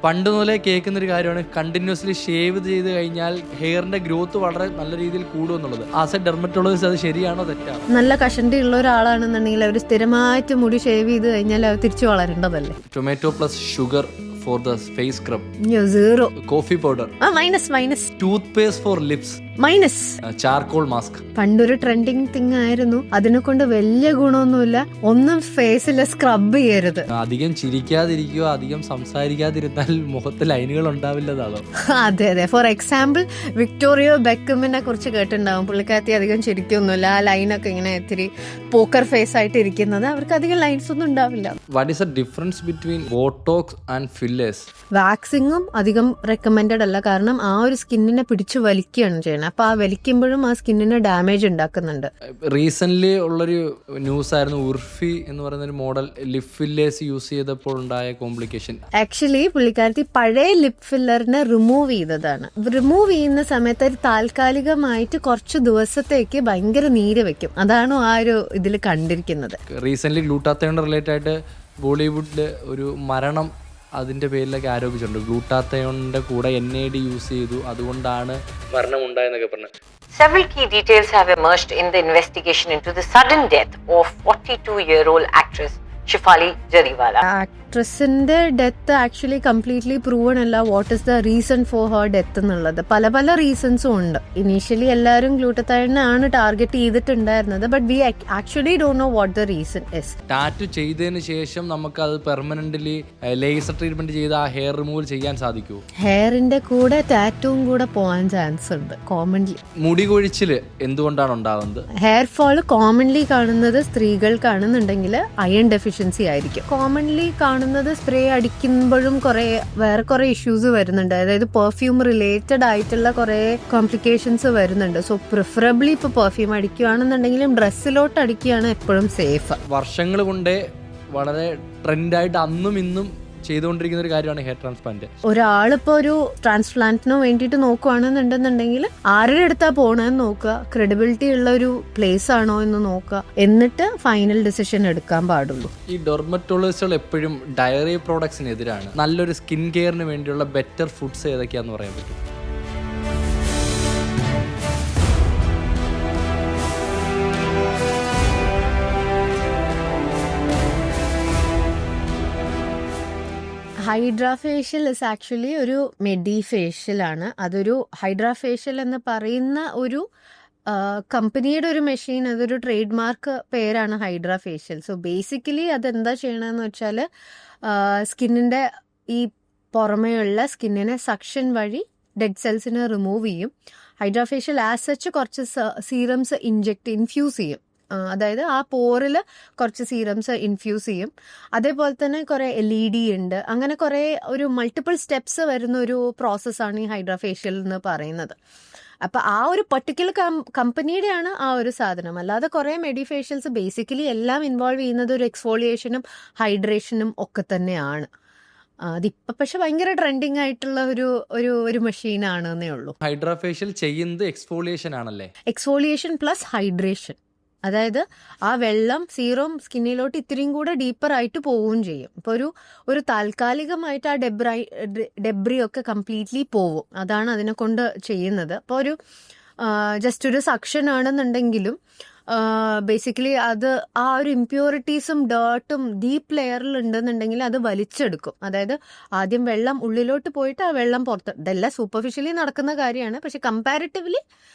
പണ്ട് മുതലേ കേൾക്കുന്ന ഒരു കാര്യമാണ് കണ്ടിന്യൂസ്ലി ഷേവ് ചെയ്ത് കഴിഞ്ഞാൽ ഹെയറിന്റെ ഗ്രോത്ത് വളരെ നല്ല രീതിയിൽ കൂടും എന്നുള്ളത്. ആസ് എ ഡെർമറ്റോളജിസ്റ്റ് അത് ശരിയാണോ തെറ്റാണോ? നല്ല കഷണ്ടി ഉള്ള ഒരാളാണെന്നുണ്ടെങ്കിൽ അവർ സ്ഥിരമായിട്ട് മുടി ഷേവ് ചെയ്ത് കഴിഞ്ഞാൽ അവർ തിരിച്ചു വളരേണ്ടതല്ലേ? Tomato plus sugar for the face scrub, zero. coffee powder, minus. toothpaste for lips, minus. charcoal mask. പണ്ടൊരു ട്രെൻഡിങ് തിങ് ആയിരുന്നു, അതിനെ കൊണ്ട് വലിയ ഗുണമൊന്നുമില്ല. ഒന്നും ഫേസിൽ സ്ക്രബ് ചെയ്യരുത്. അധികം ചിരിക്കാതിരിക്കുക, അധികം സംസാരിക്കാതിരുന്നാൽ മുഖത്ത് ലൈനുകൾ ഉണ്ടാവില്ലതാണോ? അതെ. ഫോർ എക്സാമ്പിൾ വിക്ടോറിയ ബെക്കമിനെ കുറിച്ച് കേട്ടിട്ടുണ്ടാവും. പുള്ളിക്കാരത്തി അധികം ചിരിക്കൊന്നുമില്ല. ആ ലൈനൊക്കെ ഇങ്ങനെ ഇത്തിരി പോക്കർ ഫേസ് ആയിട്ട് ഇരിക്കുന്നത്, അവർക്ക് അധികം ലൈൻസ് ഒന്നും ഉണ്ടാവില്ല. What is the difference between botox and fillers? വാക്സിങ്ങും അധികം റെക്കമെൻഡഡ് അല്ല, കാരണം ആ ഒരു സ്കിന്നിനെ പിടിച്ചു വലിക്കുകയാണ് ചെയ്യുന്നത്. അപ്പൊ ആ വലിക്കുമ്പോഴും ആ സ്കിന്നിന് ഡാമേജ് ഉണ്ടാക്കുന്നുണ്ട്. റീസെന്റ് ഉള്ളൊരു ന്യൂസ് ആയിരുന്നു, ഉർഫി എന്ന് പറയുന്ന ഒരു മോഡൽ ലിപ് ഫില്ലേഴ്സ് യൂസ് ചെയ്തപ്പോൾ ഉണ്ടായ കോംപ്ലിക്കേഷൻ. ആക്ച്വലി പുള്ളിക്കാരത്തി പഴയ ലിപ് ഫില്ലറിനെ റിമൂവ് ചെയ്തതാണ്. റിമൂവ് ചെയ്യുന്ന സമയത്ത് ഒരു താൽക്കാലികമായിട്ട് കുറച്ച് ദിവസത്തേക്ക് ഭയങ്കര നീര് വെക്കും. അതാണ് ആ ഒരു ഇതിൽ കണ്ടിരിക്കുന്നത്. റീസെന്റ് ഗ്ലൂട്ടാത്തയോൺ റിലേറ്റഡ് ആയിട്ട് ബോളിവുഡില് ഒരു മരണം അതിന്റെ പേരിലൊക്കെ ആരോപിച്ചിട്ടുണ്ട്. ഗ്ലൂട്ടാത്തയോണിന്റെ കൂടെ NAD യൂസ് ചെയ്തു, അതുകൊണ്ടാണ് മരണം ഉണ്ടായെന്നൊക്കെ പറഞ്ഞു. Several key details have emerged in the investigation into the sudden death of 42-year-old actress Shefali Jariwala. ആക്ട്രസിന്റെ ഡെത്ത് ആക്ച്വലി കംപ്ലീറ്റ്ലി പ്രൂവൺ അല്ല. What is the reason for her death എന്നുള്ളത് പല റീസൺസും ഉണ്ട്. ഇനീഷ്യലി എല്ലാവരും ഗ്ലൂട്ടത്തയോണിനാണ് ടാർഗറ്റ് ചെയ്തിട്ടുണ്ടായിരുന്നത്. But we actually don't know what the reason is. Tattoo ചെയ്തതിന് ശേഷം നമുക്ക് അത് പെർമനന്റ്ലി ലേസർ ട്രീറ്റ്മെന്റ് ചെയ്ത് ആ ഹെയർ റിമൂവൽ ചെയ്യാൻ സാധിക്കുമോ? ഹെയറിന്റെ കൂടെ ടാറ്റുവും കൂടെ പോകാൻ ചാൻസ് ഉണ്ട് കോമൺലി. മുടി കൊഴിച്ചില് എന്തുകൊണ്ടാണ് ഉണ്ടാകുന്നത്? ഹെയർ ഫോൾ കോമൺലി കാണുന്നത് സ്ത്രീകൾക്കാണെന്നുണ്ടെങ്കിൽ അയൺ ഡെഫിഷ്യൻസി ആയിരിക്കും. കോമൺലി കാണുന്നത് സ്പ്രേ അടിക്കുമ്പോഴും വേറെ കുറെ ഇഷ്യൂസ് വരുന്നുണ്ട്. അതായത് പെർഫ്യൂം റിലേറ്റഡ് ആയിട്ടുള്ള കുറെ കോംപ്ലിക്കേഷൻസ് വരുന്നുണ്ട്. സോ പ്രിഫറബിളി ഇപ്പൊ പെർഫ്യൂം അടിക്കുകയാണെന്നുണ്ടെങ്കിലും ഡ്രസ്സിലോട്ട് അടിക്കുകയാണ് എപ്പോഴും സേഫ്. വർഷങ്ങൾ കൊണ്ടേ വളരെ ട്രെൻഡായിട്ട് അന്നും ഇന്നും ചെയ്തുകൊണ്ടിരിക്കുന്ന ഒരു കാര്യമാണ് ഹെയർ ട്രാൻസ്പ്ലാന്റ്. ഒരാളിപ്പോ ഒരു ട്രാൻസ്പ്ലാന്റിന് വേണ്ടിയിട്ട് നോക്കുകയാണെന്നുണ്ടെന്നുണ്ടെങ്കിൽ ആരുടെ അടുത്താ പോണെന്ന് നോക്കുക, ക്രെഡിബിലിറ്റി ഉള്ള ഒരു പ്ലേസ് ആണോ എന്ന് നോക്കുക, എന്നിട്ട് ഫൈനൽ ഡിസിഷൻ എടുക്കാൻ പാടുള്ളൂ. ഈ ഡെർമറ്റോളജിസ്റ്റുകൾ എപ്പോഴും ഡയറി പ്രോഡക്ട്സിനെതിരാണ്. നല്ലൊരു സ്കിൻ കെയറിന് വേണ്ടിയുള്ള ബെറ്റർ ഫുഡ്സ് ഏതൊക്കെയാന്ന് പറയാൻ പറ്റും? ഹൈഡ്രാഫേഷ്യൽ ഇസ് ആക്ച്വലി ഒരു മെഡിഫേഷ്യൽ ആണ്. അതൊരു ഹൈഡ്രാഫേഷ്യൽ എന്ന് പറയുന്ന ഒരു കമ്പനിയുടെ ഒരു മെഷീൻ, അതൊരു ട്രേഡ് മാർക്ക് പേരാണ് ഹൈഡ്രാഫേഷ്യൽ. സോ ബേസിക്കലി അതെന്താ ചെയ്യണമെന്ന് വെച്ചാൽ സ്കിന്നിൻ്റെ ഈ പുറമേയുള്ള സ്കിന്നിനെ സക്ഷൻ വഴി ഡെഡ് സെൽസിനെ റിമൂവ് ചെയ്യും. ഹൈഡ്രാഫേഷ്യൽ ആസ് സച്ച് കുറച്ച് സീറംസ് ഇൻഫ്യൂസ് ചെയ്യും. അതായത് ആ പോറിൽ കുറച്ച് സീറംസ് ഇൻഫ്യൂസ് ചെയ്യും. അതേപോലെ തന്നെ കുറേ LED ഉണ്ട്. അങ്ങനെ കുറേ ഒരു മൾട്ടിപ്പിൾ സ്റ്റെപ്സ് വരുന്ന ഒരു പ്രോസസ്സാണ് ഈ ഹൈഡ്രാഫേഷ്യൽ എന്ന് പറയുന്നത്. അപ്പം ആ ഒരു പർട്ടിക്കുലർ കമ്പനിയുടെയാണ് ആ ഒരു സാധനം. അല്ലാതെ കുറേ മെഡിഫേഷ്യൽസ് ബേസിക്കലി എല്ലാം ഇൻവോൾവ് ചെയ്യുന്നത് ഒരു എക്സ്ഫോളിയേഷനും ഹൈഡ്രേഷനും ഒക്കെ തന്നെയാണ്. അതിപ്പോൾ പക്ഷെ ഭയങ്കര ട്രെൻഡിങ് ആയിട്ടുള്ള ഒരു മെഷീനാണെന്നേ ഉള്ളൂ. ഹൈഡ്രാഫേഷ്യൽ ചെയ്യുന്നത് എക്സ്ഫോളിയേഷൻ ആണല്ലേ? Exfoliation plus hydration. അതായത് ആ വെള്ളം സീറം സ്കിന്നിലോട്ട് ഇത്രയും കൂടെ ഡീപ്പർ ആയിട്ട് പോവുകയും ചെയ്യും. ഇപ്പോൾ ഒരു താൽക്കാലികമായിട്ട് ആ ഡെബ്രി ഒക്കെ കംപ്ലീറ്റ്ലി പോവും. അതാണ് അതിനെ കൊണ്ട് ചെയ്യുന്നത്. അപ്പോൾ ജസ്റ്റ് ഒരു സക്ഷൻ ആണെന്നുണ്ടെങ്കിലും ബേസിക്കലി അത് ആ ഒരു ഇംപ്യൂരിറ്റീസും ഡേർട്ടും ഡീപ്പ് ലെയറിൽ ഉണ്ടെന്നുണ്ടെങ്കിൽ അത് വലിച്ചെടുക്കും. അതായത് ആദ്യം വെള്ളം ഉള്ളിലോട്ട് പോയിട്ട് ആ വെള്ളം പുറത്ത്, ഇതെല്ലാം സൂപ്പർഫിഷ്യലി നടക്കുന്ന കാര്യമാണ്. പക്ഷെ കമ്പാരിറ്റീവ്ലി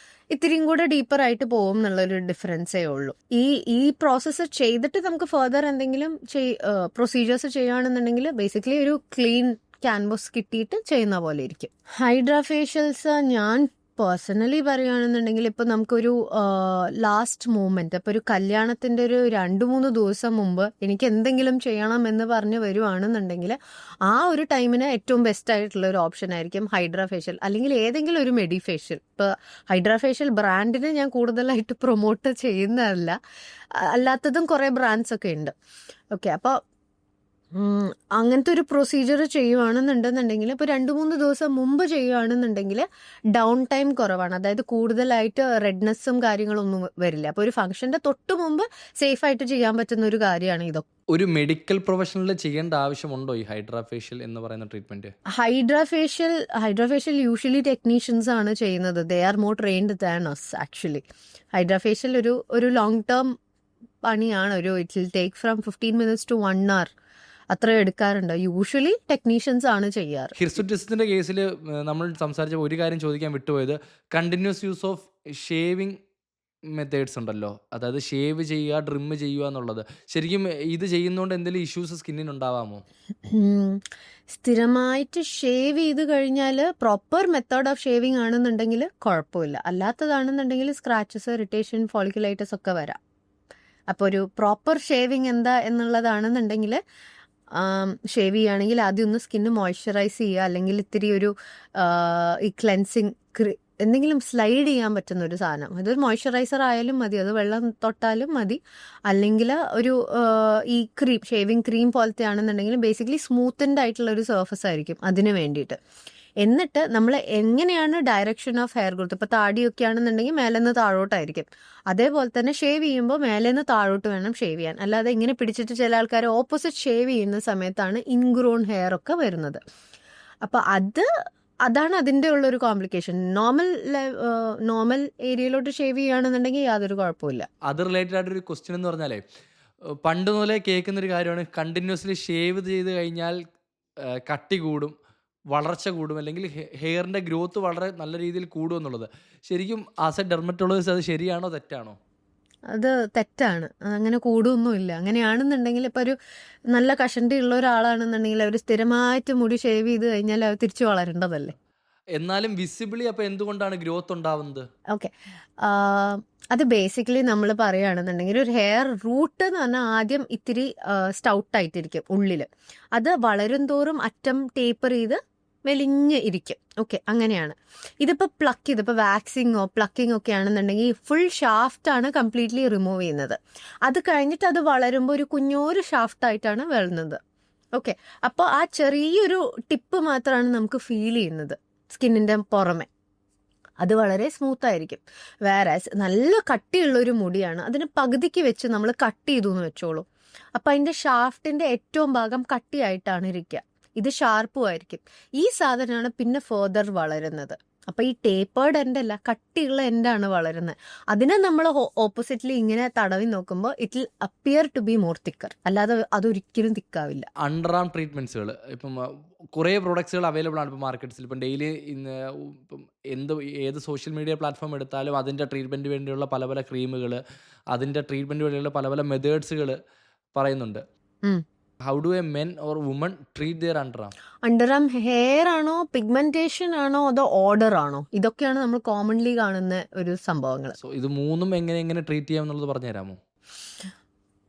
ഇത്തിരിയും കൂടെ ഡീപ്പർ ആയിട്ട് പോകും എന്നുള്ളൊരു ഡിഫറൻസേ ഉള്ളൂ. ഈ പ്രോസസ്സ് ചെയ്തിട്ട് നമുക്ക് ഫർദർ എന്തെങ്കിലും പ്രൊസീജിയേഴ്സ് ചെയ്യുകയാണെന്നുണ്ടെങ്കിൽ ബേസിക്കലി ഒരു ക്ലീൻ ക്യാൻവാസ് കിട്ടിയിട്ട് ചെയ്യുന്ന പോലെ ഇരിക്കും. ഹൈഡ്രാഫേഷ്യൽസ് ഞാൻ പേഴ്സണലി പറയുകയാണെന്നുണ്ടെങ്കിൽ ഇപ്പോൾ നമുക്കൊരു ലാസ്റ്റ് മൂമെന്റ്, ഇപ്പോൾ ഒരു കല്യാണത്തിൻ്റെ ഒരു 2-3 ദിവസം മുമ്പ് എനിക്ക് എന്തെങ്കിലും ചെയ്യണം എന്ന് പറഞ്ഞ് വരുവാണെന്നുണ്ടെങ്കിൽ ആ ഒരു ടൈമിന് ഏറ്റവും ബെസ്റ്റ് ആയിട്ടുള്ള ഒരു ഓപ്ഷൻ ആയിരിക്കും ഹൈഡ്രാഫേഷ്യൽ അല്ലെങ്കിൽ ഏതെങ്കിലും ഒരു മെഡിഫേഷ്യൽ. ഇപ്പോൾ ഹൈഡ്രാഫേഷ്യൽ ബ്രാൻഡിനെ ഞാൻ കൂടുതലായിട്ട് പ്രൊമോട്ട് ചെയ്യുന്നതല്ല, അല്ലാത്തതും കുറേ ബ്രാൻഡ്സ് ഒക്കെ ഉണ്ട്. ഓക്കെ, അപ്പോൾ അങ്ങനത്തെ ഒരു പ്രൊസീജിയർ ചെയ്യുവാണെന്നുണ്ടെന്നുണ്ടെങ്കിൽ ഇപ്പോൾ 2-3 ദിവസം മുമ്പ് ചെയ്യുവാണെന്നുണ്ടെങ്കിൽ ഡൗൺ ടൈം കുറവാണ്. അതായത് കൂടുതലായിട്ട് റെഡ്നെസ്സും കാര്യങ്ങളൊന്നും വരില്ല. അപ്പോൾ ഒരു ഫംഗ്ഷന്റെ തൊട്ട് മുമ്പ് സേഫ് ആയിട്ട് ചെയ്യാൻ പറ്റുന്ന ഒരു കാര്യമാണ് ഇതൊക്കെ. ഒരു മെഡിക്കൽ പ്രൊഫഷണലിൽ ചെയ്യേണ്ട ആവശ്യമുണ്ടോ ഈ ഹൈഡ്രാ ഫേഷ്യൽ എന്ന് പറയുന്ന treatment? Hydra facial usually technicians ആണ് ചെയ്യുന്നത്. They are more trained than us actually. Hydra facial ഒരു ലോങ് ടേം പണിയാണ്. It will take from 15 minutes to 1 hour അത്ര എടുക്കാറുണ്ട്. യൂഷ്വലി ടെക്നീഷ്യൻസ് ആണ് ചെയ്യാറ്. ഹിർസുറ്റിസത്തിന്റെ കേസിൽ നമ്മൾ സംസാരിച്ച ഒരു കാര്യം ചോദിക്കാൻ വിട്ടുപോയത്, continuous use of shaving methods ഉണ്ടല്ലോ, അതായത് ഷേവ് ചെയ്യുക, ട്രിം ചെയ്യുക എന്നുള്ളത്. ശരിക്കും ഇത് ചെയ്യുന്നതുകൊണ്ട് എന്തെങ്കിലും ഇഷ്യൂസ് സ്കിന്നിന് ഉണ്ടാവാമോ? സ്ഥിരമായിട്ട് ഷേവ് ചെയ്ത് കഴിഞ്ഞാൽ പ്രോപ്പർ മെത്തേഡ് ഓഫ് ഷേവിങ് ആണെന്നുണ്ടെങ്കിൽ കുഴപ്പമില്ല. അല്ലാത്തതാണെന്നുണ്ടെങ്കിൽ സ്ക്രാച്ചസ്, ഇറിറ്റേഷൻ, ഫോളിക്കുലൈറ്റിസ് ഒക്കെ വരാം. അപ്പോൾ ഒരു പ്രോപ്പർ ഷേവിങ് എന്താ എന്നുള്ളതാണെന്നുണ്ടെങ്കിൽ ഷേവ് ചെയ്യുകയാണെങ്കിൽ ആദ്യം ഒന്ന് സ്കിന്ന് മോയ്സ്ചറൈസ് ചെയ്യുക, അല്ലെങ്കിൽ ഇത്തിരി ഈ ക്ലെൻസിങ് എന്തെങ്കിലും സ്ലൈഡ് ചെയ്യാൻ പറ്റുന്ന ഒരു സാധനം. അതൊരു മോയ്സ്ചറൈസർ ആയാലും മതി, അത് വെള്ളം തൊട്ടാലും മതി. അല്ലെങ്കിൽ ഈ ഷേവിങ് ക്രീം പോലത്തെ ആണെന്നുണ്ടെങ്കിൽ ബേസിക്കലി സ്മൂത്തൻഡ് ആയിട്ടുള്ള ഒരു സർഫസ് ആയിരിക്കും അതിന് വേണ്ടിയിട്ട്. എന്നിട്ട് നമ്മൾ എങ്ങനെയാണ് ഡയറക്ഷൻ ഓഫ് ഹെയർ ഗ്രോത്ത്, ഇപ്പോൾ താടിയൊക്കെ ആണെന്നുണ്ടെങ്കിൽ മേലെന്ന് താഴോട്ടായിരിക്കും, അതേപോലെ തന്നെ ഷേവ് ചെയ്യുമ്പോൾ മേലെന്ന് താഴോട്ട് വേണം ഷേവ് ചെയ്യാൻ. അല്ലാതെ ഇങ്ങനെ പിടിച്ചിട്ട് ചില ആൾക്കാർ ഓപ്പോസിറ്റ് ഷേവ് ചെയ്യുന്ന സമയത്താണ് ഇൻഗ്രോൺ ഹെയർ ഒക്കെ വരുന്നത്. അപ്പോൾ അതാണ് അതിൻ്റെ ഉള്ളൊരു കോംപ്ലിക്കേഷൻ. നോർമൽ ഏരിയയിലോട്ട് ഷേവ് ചെയ്യുകയാണെന്നുണ്ടെങ്കിൽ യാതൊരു കുഴപ്പമില്ല. അത് റിലേറ്റഡ് ആയിട്ടൊരു ക്വസ്റ്റ്യൻ എന്ന് പറഞ്ഞാലേ, പണ്ട് മുതലേ കേൾക്കുന്നൊരു കാര്യമാണ്, കണ്ടിന്യൂസ്ലി ഷേവ് ചെയ്ത് കഴിഞ്ഞാൽ കട്ടി കൂടും, വളർച്ച കൂടും, അല്ലെങ്കിൽ ഹെയറിൻ്റെ ഗ്രോത്ത് വളരെ നല്ല രീതിയിൽ കൂടും എന്നുള്ളത്. ശരിക്കും ആസ് എ ഡെർമറ്റോളജിസ്റ്റ് അത് ശരിയാണോ തെറ്റാണോ? അത് തെറ്റാണ്. അങ്ങനെ കൂടുമൊന്നുമില്ല. അങ്ങനെയാണെന്നുണ്ടെങ്കിൽ ഇപ്പോൾ ഒരു നല്ല കഷണ്ടി ഉള്ള ഒരാളാണെന്നുണ്ടെങ്കിൽ അവർ സ്ഥിരമായിട്ട് മുടി ഷേവ് ചെയ്ത് കഴിഞ്ഞാൽ അവർ തിരിച്ചു വളരേണ്ടതല്ലേ. എന്നാലും വിസിബിളി അപ്പോൾ എന്തുകൊണ്ടാണ് ഗ്രോത്ത് ഉണ്ടാവുന്നത്? ഓക്കെ, അത് ബേസിക്കലി നമ്മൾ പറയുകയാണെന്നുണ്ടെങ്കിൽ ഒരു ഹെയർ റൂട്ട് എന്ന് പറഞ്ഞാൽ ആദ്യം ഇത്തിരി സ്റ്റൗട്ടായിട്ടിരിക്കും ഉള്ളിൽ. അത് വളരും തോറും അറ്റം ടേപ്പർ ചെയ്ത് മെലിഞ്ഞ് ഇരിക്കും. ഓക്കെ, അങ്ങനെയാണ്. ഇതിപ്പോൾ ഇതിപ്പോൾ വാക്സിങ്ങോ പ്ലക്കിങ്ങോ ഒക്കെ ആണെന്നുണ്ടെങ്കിൽ ഫുൾ ഷാഫ്റ്റാണ് കംപ്ലീറ്റ്ലി റിമൂവ് ചെയ്യുന്നത്. അത് കഴിഞ്ഞിട്ട് അത് വളരുമ്പോൾ ഒരു കുഞ്ഞൊരു ഷാഫ്റ്റായിട്ടാണ് വരുന്നത്. ഓക്കെ, അപ്പോൾ ആ ചെറിയൊരു ടിപ്പ് മാത്രമാണ് നമുക്ക് ഫീൽ ചെയ്യുന്നത് സ്കിന്നിൻ്റെ പുറമെ. അത് വളരെ സ്മൂത്ത് ആയിരിക്കും. വേറെ നല്ല കട്ടിയുള്ളൊരു മുടിയാണ്, അതിന് പകുതിക്ക് വെച്ച് നമ്മൾ കട്ട് ചെയ്തു എന്ന് വെച്ചോളൂ. അപ്പം അതിൻ്റെ ഷാഫ്റ്റിൻ്റെ ഏറ്റവും ഭാഗം കട്ടിയായിട്ടാണ് ഇരിക്കുക. ഇത് ഷാർപ്പും ആയിരിക്കും. ഈ സാധനമാണ് പിന്നെ ഫെർദർ വളരുന്നത്. അപ്പം ഈ ടേപ്പേർഡ് എൻഡ് അല്ല, കട്ടിയുള്ള എൻഡാണ് വളരുന്നത്. അതിനെ നമ്മൾ ഓപ്പോസിറ്റ്ലി ഇങ്ങനെ തടവി നോക്കുമ്പോൾ it will appear to be more thicker, അല്ലാതെ അതൊരിക്കലും തിക്കാവില്ല. അണ്ടർ ആം ട്രീറ്റ്മെന്റ്സുകൾ ഇപ്പം കുറേ പ്രോഡക്ട്സുകൾ അവൈലബിൾ ആണ് ഇപ്പോൾ മാർക്കറ്റ്സിൽ. ഇപ്പം ഡെയിലി ഇപ്പം ഏത് സോഷ്യൽ മീഡിയ പ്ലാറ്റ്ഫോം എടുത്താലും അതിൻ്റെ ട്രീറ്റ്മെൻറ്റ് വേണ്ടിയുള്ള പല പല ക്രീമുകൾ, അതിൻ്റെ ട്രീറ്റ്മെൻറ്റ് വേണ്ടിയുള്ള പല പല മെത്തേഡ്സുകൾ പറയുന്നുണ്ട്. How do a men or woman treat their underarm? Underarm hair ആണോ, പിഗ്മെന്റേഷൻ ആണോ, അതോ ഓർഡർ ആണോ? ഇതൊക്കെയാണ് നമ്മൾ കോമൺലി കാണുന്ന ഒരു സംഭവങ്ങൾ. സോ ഇത് മൂന്നും എങ്ങനെ ട്രീറ്റ് ചെയ്യാം എന്നുള്ളത് പറഞ്ഞുതരാമോ?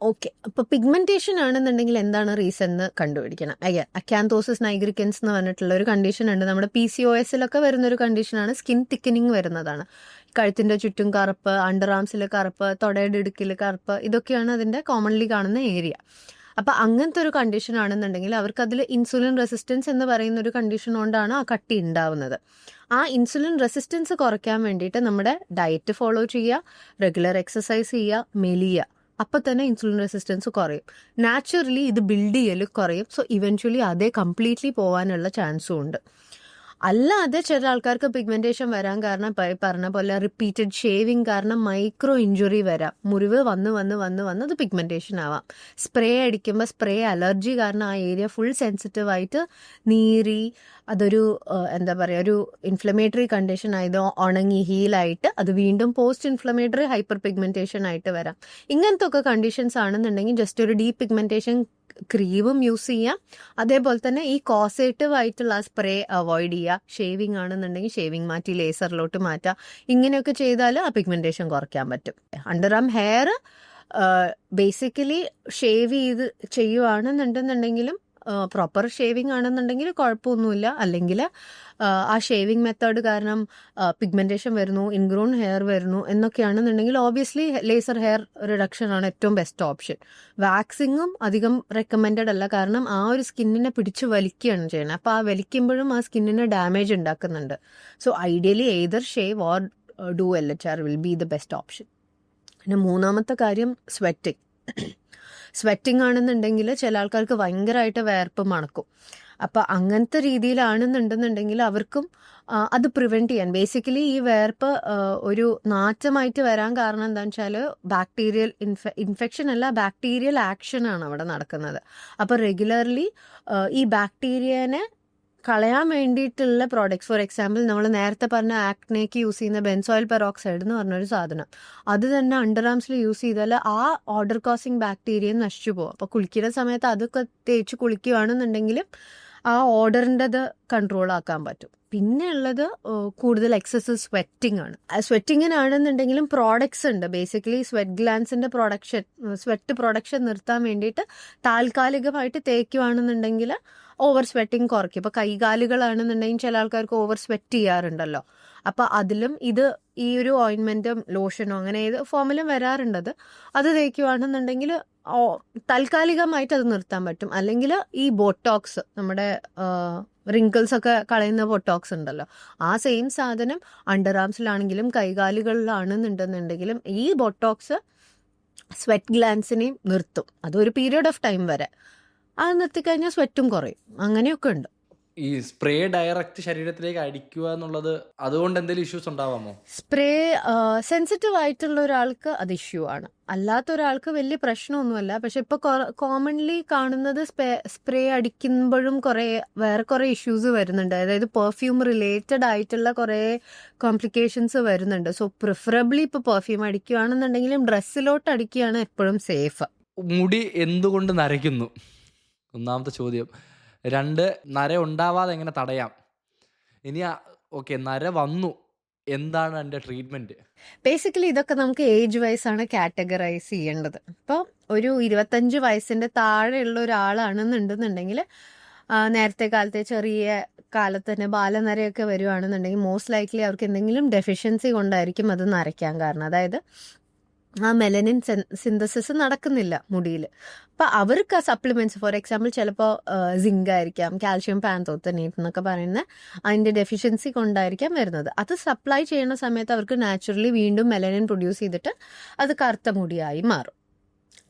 ഓക്കെ, അപ്പോൾ പിഗ്മെന്റേഷൻ ആണെന്നുണ്ടെങ്കിൽ എന്താണ് റീസൺ എന്ന് കണ്ടുപിടിക്കണം. അക്കാന്തോസിസ് നൈഗ്രിക്കൻസ് എന്ന് പറഞ്ഞിട്ടുള്ള ഒരു കണ്ടീഷൻ ഉണ്ട്. നമ്മുടെ PCOS വരുന്നൊരു കണ്ടീഷനാണ്. സ്കിൻ തിക്കനിങ് വരുന്നതാണ്. കഴുത്തിൻ്റെ ചുറ്റും കറുപ്പ്, അണ്ടർആംസിൽ കറുപ്പ്, തൊടയുടെ ഇടുക്കിൽ കറുപ്പ്, ഇതൊക്കെയാണ് അതിൻ്റെ കോമൺലി കാണുന്ന ഏരിയ. അപ്പം അങ്ങനത്തെ ഒരു കണ്ടീഷൻ ആണെന്നുണ്ടെങ്കിൽ അവർക്ക് അതിൽ ഇൻസുലിൻ റെസിസ്റ്റൻസ് എന്ന് പറയുന്ന ഒരു കണ്ടീഷൻ കൊണ്ടാണ് ആ കട്ടി ഉണ്ടാവുന്നത്. ആ ഇൻസുലിൻ റെസിസ്റ്റൻസ് കുറയ്ക്കാൻ വേണ്ടിയിട്ട് നമ്മുടെ ഡയറ്റ് ഫോളോ ചെയ്യുക, റെഗുലർ എക്സസൈസ് ചെയ്യുക, മെലിയുക. അപ്പം തന്നെ ഇൻസുലിൻ റെസിസ്റ്റൻസ് കുറയും. നാച്ചുറലി ഇത് ബിൽഡ് ചെയ്യൽ കുറയും. സോ ഇവൻച്വലി അതേ കംപ്ലീറ്റ്ലി പോകാനുള്ള ചാൻസും ഉണ്ട്. അല്ലാതെ ചില ആൾക്കാർക്ക് പിഗ്മെന്റേഷൻ വരാൻ കാരണം പറഞ്ഞ പോലെ റിപ്പീറ്റഡ് ഷേവിങ് കാരണം മൈക്രോ ഇഞ്ചുറി വരാം. മുറിവ് വന്ന് അത് പിഗ്മെന്റേഷൻ ആവാം. സ്പ്രേ അടിക്കുമ്പോൾ സ്പ്രേ അലർജി കാരണം ആ ഏരിയ ഫുൾ സെൻസിറ്റീവ് ആയിട്ട് നീറി അതൊരു ഒരു ഇൻഫ്ലമേറ്ററി കണ്ടീഷൻ ആയത് ഉണങ്ങി ഹീലായിട്ട് അത് വീണ്ടും പോസ്റ്റ് ഇൻഫ്ലമേറ്ററി ഹൈപ്പർ പിഗ്മെന്റേഷൻ ആയിട്ട് വരാം. ഇങ്ങനത്തെ ഒക്കെ കണ്ടീഷൻസ് ആണെന്നുണ്ടെങ്കിൽ ജസ്റ്റ് ഒരു ഡീപ് പിഗ്മെന്റേഷൻ ക്രീമും യൂസ് ചെയ്യാം. അതേപോലെ തന്നെ ഈ കോസേറ്റീവ് ആയിട്ടുള്ള സ്പ്രേ അവോയ്ഡ് ചെയ്യുക. ഷേവിങ് ആണെന്നുണ്ടെങ്കിൽ ഷേവിങ് മാറ്റി ലേസറിലോട്ട് മാറ്റുക. ഇങ്ങനെയൊക്കെ ചെയ്താൽ ആ പിഗ്മെന്റേഷൻ കുറയ്ക്കാൻ പറ്റും. അണ്ടർആം ഹെയർ ബേസിക്കലി ഷേവ് ചെയ്യുവാണെന്നുണ്ടെങ്കിലും പ്രോപ്പർ ഷേവിങ് ആണെന്നുണ്ടെങ്കിൽ കുഴപ്പമൊന്നുമില്ല. അല്ലെങ്കിൽ ആ ഷേവിങ് മെത്തേഡ് കാരണം പിഗ്മെൻറ്റേഷൻ വരുന്നു, ഇൻഗ്രോൺ ഹെയർ വരുന്നു എന്നൊക്കെയാണെന്നുണ്ടെങ്കിൽ ഓബ്വിയസ്ലി ലേസർ ഹെയർ റിഡക്ഷൻ ആണ് ഏറ്റവും ബെസ്റ്റ് ഓപ്ഷൻ. വാക്സിങ്ങും അധികം റെക്കമെൻഡഡ് അല്ല, കാരണം ആ ഒരു സ്കിന്നിനെ പിടിച്ച് വലിക്കുകയാണ് ചെയ്യുന്നത്. അപ്പോൾ ആ വലിക്കുമ്പോഴും ആ സ്കിന്നിന് ഡാമേജ് ഉണ്ടാക്കുന്നുണ്ട്. So ideally either shave or do LHR will be the best option. പിന്നെ മൂന്നാമത്തെ കാര്യം സ്വെറ്റിങ്. സ്വെറ്റിംഗ് ആണെന്നുണ്ടെങ്കിൽ ചില ആൾക്കാർക്ക് ഭയങ്കരമായിട്ട് വേർപ്പ് മണക്കും. അപ്പം അങ്ങനത്തെ രീതിയിലാണെന്നുണ്ടെന്നുണ്ടെങ്കിൽ അവർക്കും അത് പ്രിവെൻറ്റ് ചെയ്യാൻ, ബേസിക്കലി ഈ വേർപ്പ് ഒരു നാറ്റമായിട്ട് വരാൻ കാരണം എന്താണെന്ന് വെച്ചാൽ ബാക്ടീരിയൽ ഇൻഫെക്ഷൻ അല്ല, ബാക്ടീരിയൽ ആക്ഷനാണ് അവിടെ നടക്കുന്നത്. അപ്പോൾ റെഗുലർലി ഈ ബാക്ടീരിയനെ കളയാൻ വേണ്ടിയിട്ടുള്ള പ്രോഡക്ട്സ്, ഫോർ എക്സാമ്പിൾ നമ്മൾ നേരത്തെ പറഞ്ഞ ആക്നേക്ക് യൂസ് ചെയ്യുന്ന ബെൻസോയിൽ പെറോക്സൈഡ് എന്ന് പറഞ്ഞൊരു സാധനം, അത് തന്നെ അണ്ടർ ആംസിൽ യൂസ് ചെയ്താൽ ആ ഓർഡർ കോസിങ് ബാക്ടീരിയ നശിച്ചു പോകും. അപ്പോൾ കുളിക്കുന്ന സമയത്ത് അതൊക്കെ തേച്ച് കുളിക്കുകയാണെന്നുണ്ടെങ്കിലും ആ ഓർഡറിൻ്റെത് കൺട്രോൾ ആക്കാൻ പറ്റും. പിന്നെ ഉള്ളത് കൂടുതൽ എക്സസീവ് സ്വെറ്റിംഗ് ആണ്. സ്വെറ്റിങ്ങിനാണെന്നുണ്ടെങ്കിലും പ്രോഡക്ട്സ് ഉണ്ട്. ബേസിക്കലി സ്വെറ്റ് ഗ്ലാൻസിൻ്റെ സ്വെറ്റ് പ്രൊഡക്ഷൻ നിർത്താൻ വേണ്ടിയിട്ട് താൽക്കാലികമായിട്ട് തേക്കുവാണെന്നുണ്ടെങ്കിൽ ഓവർ സ്വെറ്റിംഗ് കുറയ്ക്കും. ഇപ്പോൾ കൈകാലുകളാണെന്നുണ്ടെങ്കിൽ ചില ആൾക്കാർക്ക് ഓവർ സ്വെറ്റ് ചെയ്യാറുണ്ടല്ലോ. അപ്പോൾ അതിലും ഈ ഒരു ഓയിൻമെൻറ്റും ലോഷനോ അങ്ങനെ ഏത് ഫോമിലും വരാറുണ്ടത്, അത് തേക്കുവാണെന്നുണ്ടെങ്കിൽ താൽക്കാലികമായിട്ട് അത് നിർത്താൻ പറ്റും. അല്ലെങ്കിൽ ഈ ബോട്ടോക്സ്, നമ്മുടെ റിങ്കിൾസ് ഒക്കെ കളയുന്ന ബൊട്ടോക്സ് ഉണ്ടല്ലോ, ആ സെയിം സാധനം അണ്ടർ ആംസിലാണെങ്കിലും കൈകാലുകളിലാണെന്നുണ്ടെന്നുണ്ടെങ്കിലും ഈ ബൊട്ടോക്സ് സ്വെറ്റ് ഗ്ലാൻസിനെയും നിർത്തും. അതൊരു പീരിയഡ് ഓഫ് ടൈം വരെ. അത് നിർത്തിക്കഴിഞ്ഞാൽ സ്വെറ്റും കുറയും. അങ്ങനെയൊക്കെ ഉണ്ട്. ഈ സ്പ്രേ ഡയറക്റ്റ് ശരീരത്തിലേക്ക് അടിക്കുക എന്നുള്ളത് അതുകൊണ്ട് എന്തെങ്കിലും ഇഷ്യൂസ് ഉണ്ടാവാമോ? സ്പ്രേ സെൻസിറ്റീവ് ആയിട്ടുള്ള ഒരാൾക്ക് അത് ഇഷ്യൂ ആണ്, അല്ലാത്ത ഒരാൾക്ക് വലിയ പ്രശ്നമൊന്നുമല്ല. പക്ഷെ ഇപ്പോൾ കോമൺലി കാണുന്നത് സ്പ്രേ അടിക്കുമ്പോഴും വേറെ കുറേ ഇഷ്യൂസ് വരുന്നുണ്ട്. അതായത് പെർഫ്യൂം റിലേറ്റഡ് ആയിട്ടുള്ള കുറേ കോംപ്ലിക്കേഷൻസ് വരുന്നുണ്ട്. സോ പ്രിഫറബിളി ഇപ്പോൾ പെർഫ്യൂം അടിക്കുകയാണെന്നുണ്ടെങ്കിലും ഡ്രസ്സിലോട്ട് അടിക്കുകയാണ് എപ്പോഴും സേഫ്. മുടി എന്തുകൊണ്ട് നരയ്ക്കുന്നു? ഒന്നാമത്തെ ചോദ്യം. 2, നര ഉണ്ടാവാതെ എങ്ങനെ തടയാം? ഇനി ഓക്കെ, നര വന്നു, എന്താണ് അതിൻ്റെ ട്രീറ്റ്മെൻറ്റ്? ബേസിക്കലി ഇതൊക്കെ നമുക്ക് ഏജ് വൈസാണ് കാറ്റഗറൈസ് ചെയ്യേണ്ടത്. ഇപ്പോൾ ഒരു 25 വയസ്സിൻ്റെ താഴെയുള്ള ഒരാളാണെന്നുണ്ടെന്നുണ്ടെങ്കിൽ നേരത്തെ കാലത്തെ ചെറിയ കാലത്ത് തന്നെ ബാലനരയൊക്കെ വരുവാണെന്നുണ്ടെങ്കിൽ മോസ്റ്റ് ലൈക്ലി അവർക്ക് എന്തെങ്കിലും ഡെഫിഷ്യൻസി കൊണ്ടായിരിക്കും അത് നരയ്ക്കാൻ കാരണം. അതായത് ആ മെലനിൻ സിന്തസിസ് നടക്കുന്നില്ല മുടിയിൽ. അപ്പോൾ അവർക്ക് ആ സപ്ലിമെൻറ്റ്സ്, ഫോർ എക്സാമ്പിൾ ചിലപ്പോൾ സിങ്ക് ആയിരിക്കാം, കാൽഷ്യം പാന്തോത്തനേറ്റ് എന്നൊക്കെ പറയുന്ന അതിൻ്റെ ഡെഫിഷ്യൻസി കൊണ്ടായിരിക്കാം വരുന്നത്. അത് സപ്ലൈ ചെയ്യുന്ന സമയത്ത് അവർക്ക് നാച്ചുറലി വീണ്ടും മെലനിൻ പ്രൊഡ്യൂസ് ചെയ്തിട്ട് അത് കറുത്ത മുടിയായി മാറും.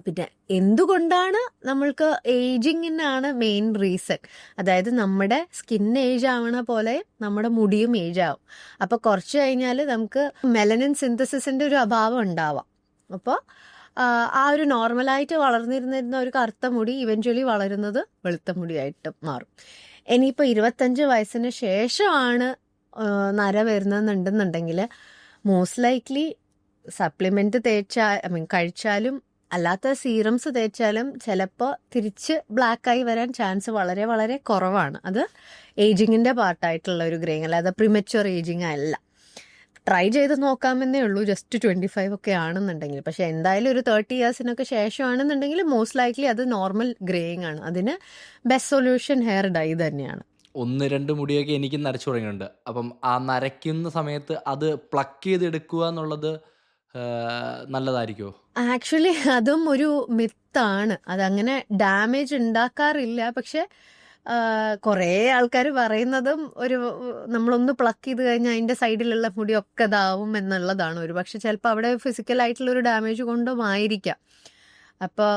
പിന്നെ എന്തുകൊണ്ടാണ് നമ്മൾക്ക് ഏജിങ്ങിനാണ് മെയിൻ റീസൺ. അതായത് നമ്മുടെ സ്കിൻ ഏജ് ആവണ പോലെ നമ്മുടെ മുടിയും ഏജ് ആവും. അപ്പോൾ കുറച്ച് കഴിഞ്ഞാൽ നമുക്ക് മെലനിൻ സിന്തസിസിൻ്റെ ഒരു അഭാവം ഉണ്ടാവാം. അപ്പോൾ ആ ഒരു നോർമലായിട്ട് വളർന്നിരുന്നിരുന്ന ഒരു കറുത്ത മുടി ഇവഞ്ച്വലി വളരുന്നത് വെളുത്ത മുടിയായിട്ട് മാറും. ഇനിയിപ്പോൾ 25 വയസ്സിന് ശേഷമാണ് നര വരുന്നതെന്നുണ്ടെന്നുണ്ടെങ്കിൽ മോസ്റ്റ് ലൈക്ലി സപ്ലിമെൻറ്റ് കഴിച്ചാലും അല്ലാത്ത സീറംസ് തേച്ചാലും ചിലപ്പോൾ തിരിച്ച് ബ്ലാക്കായി വരാൻ ചാൻസ് വളരെ വളരെ കുറവാണ്. അത് ഏജിങ്ങിൻ്റെ പാർട്ടായിട്ടുള്ള ഒരു ഗ്രേയിങ്, അല്ലാതെ പ്രിമച്വർ ഏജിങ് അല്ല. ട്രൈ ചെയ്ത് നോക്കാമെന്നേ ഉള്ളൂ, ജസ്റ്റ് 25 ഒക്കെ ആണെന്നുണ്ടെങ്കിൽ. പക്ഷെ എന്തായാലും ഒരു 30 ഇയേഴ്സിനൊക്കെ ശേഷമാണെന്നുണ്ടെങ്കിൽ മോസ്റ്റ് ലൈക്ലി അത് നോർമൽ ഗ്രേയിങ് ആണ്. അതിന് ബെസ്റ്റ് സൊല്യൂഷൻ ഹെയർ ഡൈ തന്നെയാണ്. 1-2 മുടിയൊക്കെ എനിക്ക് നരച്ചു തുടങ്ങിയിട്ടുണ്ട്. അപ്പം ആ നരയ്ക്കുന്ന സമയത്ത് അത് പ്ലക്ക് ചെയ്തെടുക്കുക എന്നുള്ളത് നല്ലതായിരിക്കുമോ? ആക്ച്വലി അതും ഒരു മിത്താണ്. അതങ്ങനെ ഡാമേജ് ഉണ്ടാക്കാറില്ല. പക്ഷെ കുറേ ആൾക്കാർ പറയുന്നതും നമ്മളൊന്ന് പ്ലക്ക് ചെയ്ത് കഴിഞ്ഞാൽ അതിൻ്റെ സൈഡിലുള്ള മുടിയൊക്കെ ഇതാവും എന്നുള്ളതാണ്. പക്ഷെ ചിലപ്പോൾ അവിടെ ഫിസിക്കലായിട്ടുള്ളൊരു ഡാമേജ് കൊണ്ടുമായിരിക്കാം. അപ്പോൾ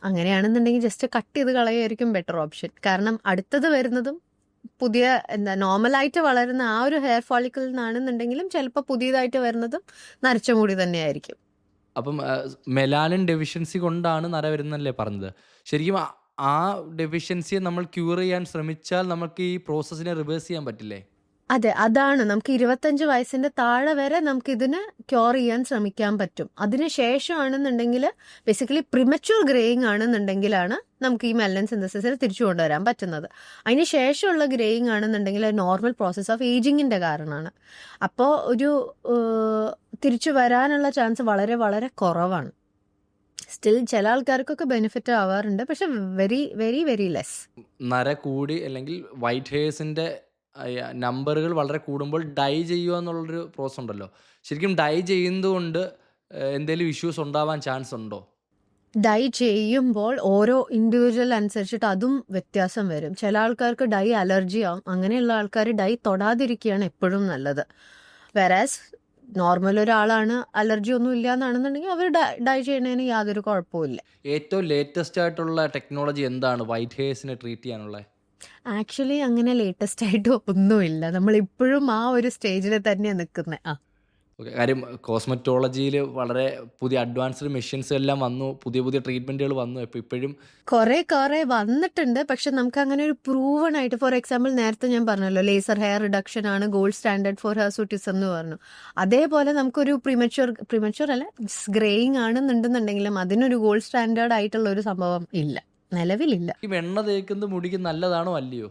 അങ്ങനെയാണെന്നുണ്ടെങ്കിൽ ജസ്റ്റ് കട്ട് ചെയ്ത് കളയായിരിക്കും ബെറ്റർ ഓപ്ഷൻ. കാരണം അടുത്തത് വരുന്നതും പുതിയ നോർമലായിട്ട് വളരുന്ന ആ ഒരു ഹെയർ ഫോളിക്കിളിൽ നിന്നാണെന്നുണ്ടെങ്കിലും ചിലപ്പോൾ പുതിയതായിട്ട് വരുന്നതും നരച്ച മുടി തന്നെയായിരിക്കും. അപ്പം മെലാനിൻ ഡെഫിഷ്യൻസി കൊണ്ടാണ് നര വരുന്നല്ലേ പറഞ്ഞത്. ശരിക്കും ആ ഡെഫിഷ്യൻസിയെ നമ്മൾ ക്യൂർ ചെയ്യാൻ ശ്രമിച്ചാൽ നമുക്ക് ഈ പ്രോസസ്സിനെ റിവേഴ്സ് ചെയ്യാൻ പറ്റില്ലേ? അതെ, അതാണ് നമുക്ക് 25 വയസ്സിന്റെ താഴെ വരെ നമുക്ക് ഇതിന് ക്യൂർ ചെയ്യാൻ ശ്രമിക്കാൻ പറ്റും. അതിന് ശേഷമാണെന്നുണ്ടെങ്കിൽ ബേസിക്കലി പ്രിമച്വർ ഗ്രേയിങ് ആണെന്നുണ്ടെങ്കിലാണ് നമുക്ക് ഈ മെലനിൻ സിന്തസിസിന് തിരിച്ചു കൊണ്ടുവരാൻ പറ്റുന്നത്. അതിന് ശേഷമുള്ള ഗ്രേയിങ് ആണെന്നുണ്ടെങ്കിൽ നോർമൽ പ്രോസസ് ഓഫ് ഏജിങ്ങിന്റെ കാരണമാണ്. അപ്പോൾ തിരിച്ചു വരാനുള്ള ചാൻസ് വളരെ വളരെ കുറവാണ്. സ്റ്റിൽ ചില ആൾക്കാർക്കൊക്കെ ബെനിഫിറ്റ് ആവാറുണ്ട്, പക്ഷെ വെരി വെരി വെരി ലെസ്. നര കൂടി അല്ലെങ്കിൽ വൈറ്റ് ഹെയർസിൻ്റെ നമ്പറുകൾ വളരെ കൂടുമ്പോൾ ഡൈ ചെയ്യുക എന്നുള്ളൊരു പ്രോസസ് ഉണ്ടല്ലോ. ശരിക്കും ഡൈ ചെയ്യുന്നത് കൊണ്ട് എന്തെങ്കിലും ഇഷ്യൂസ് ഉണ്ടാവാൻ ചാൻസ് ഉണ്ടോ? ഡൈ ചെയ്യുമ്പോൾ ഓരോ ഇൻഡിവിജ്വൽ അനുസരിച്ചിട്ട് അതും വ്യത്യാസം വരും. ചില ആൾക്കാർക്ക് ഡൈ അലർജി ആവും. അങ്ങനെയുള്ള ആൾക്കാർ ഡൈ തൊടാതിരിക്കുകയാണ് എപ്പോഴും നല്ലത്. വെറാസ് നോർമൽ ഒരാളാണ്, അലർജി ഒന്നും ഇല്ല എന്നാണെന്നുണ്ടെങ്കിൽ അവർ ഡൈ ചെയ്യുന്നതിന് യാതൊരു കുഴപ്പമില്ല. ഏറ്റവും ലേറ്റസ്റ്റ് ആയിട്ടുള്ള ടെക്നോളജി എന്താണ് വൈറ്റ് ഹെയർസിനെ ട്രീറ്റ് ചെയ്യാനുള്ളത്? ആക്ച്വലി അങ്ങനെ ലേറ്റസ്റ്റ് ആയിട്ട് ഒന്നുമില്ല. നമ്മൾ ഇപ്പോഴും ആ ഒരു സ്റ്റേജിൽ തന്നെയാണ് നിൽക്കുന്നത്. ഓക്കെ. കാര്യം കോസ്മെറ്റോളജിയിൽ വളരെ പുതിയ അഡ്വാൻസ്ഡ് മെഷീൻസ് എല്ലാം വന്നു, പുതിയ പുതിയ ട്രീറ്റ്മെൻറ്റുകൾ വന്നു. അപ്പോൾ ഇപ്പോഴും കുറെ വന്നിട്ടുണ്ട്, പക്ഷെ നമുക്ക് അങ്ങനെ ഒരു പ്രൂവൺ ആയിട്ട്, ഫോർ എക്സാമ്പിൾ നേരത്തെ ഞാൻ പറഞ്ഞല്ലോ ലേസർ ഹെയർ റിഡക്ഷൻ ആണ് ഗോൾഡ് സ്റ്റാൻഡേർഡ് ഫോർ ഹെർസൂട്ടിസം എന്ന് പറഞ്ഞു. അതേപോലെ നമുക്കൊരു പ്രിമച്വർ അല്ല, ഗ്രേയിങ് ആണെന്നുണ്ടെന്നുണ്ടെങ്കിലും അതിനൊരു ഗോൾഡ് സ്റ്റാൻഡേർഡ് ആയിട്ടുള്ള ഒരു സംഭവം ഇല്ല, നിലവിലില്ല. ഈ വെണ്ണ തേക്കുന്നത് മുടിക്ക് നല്ലതാണോ അല്ലയോ?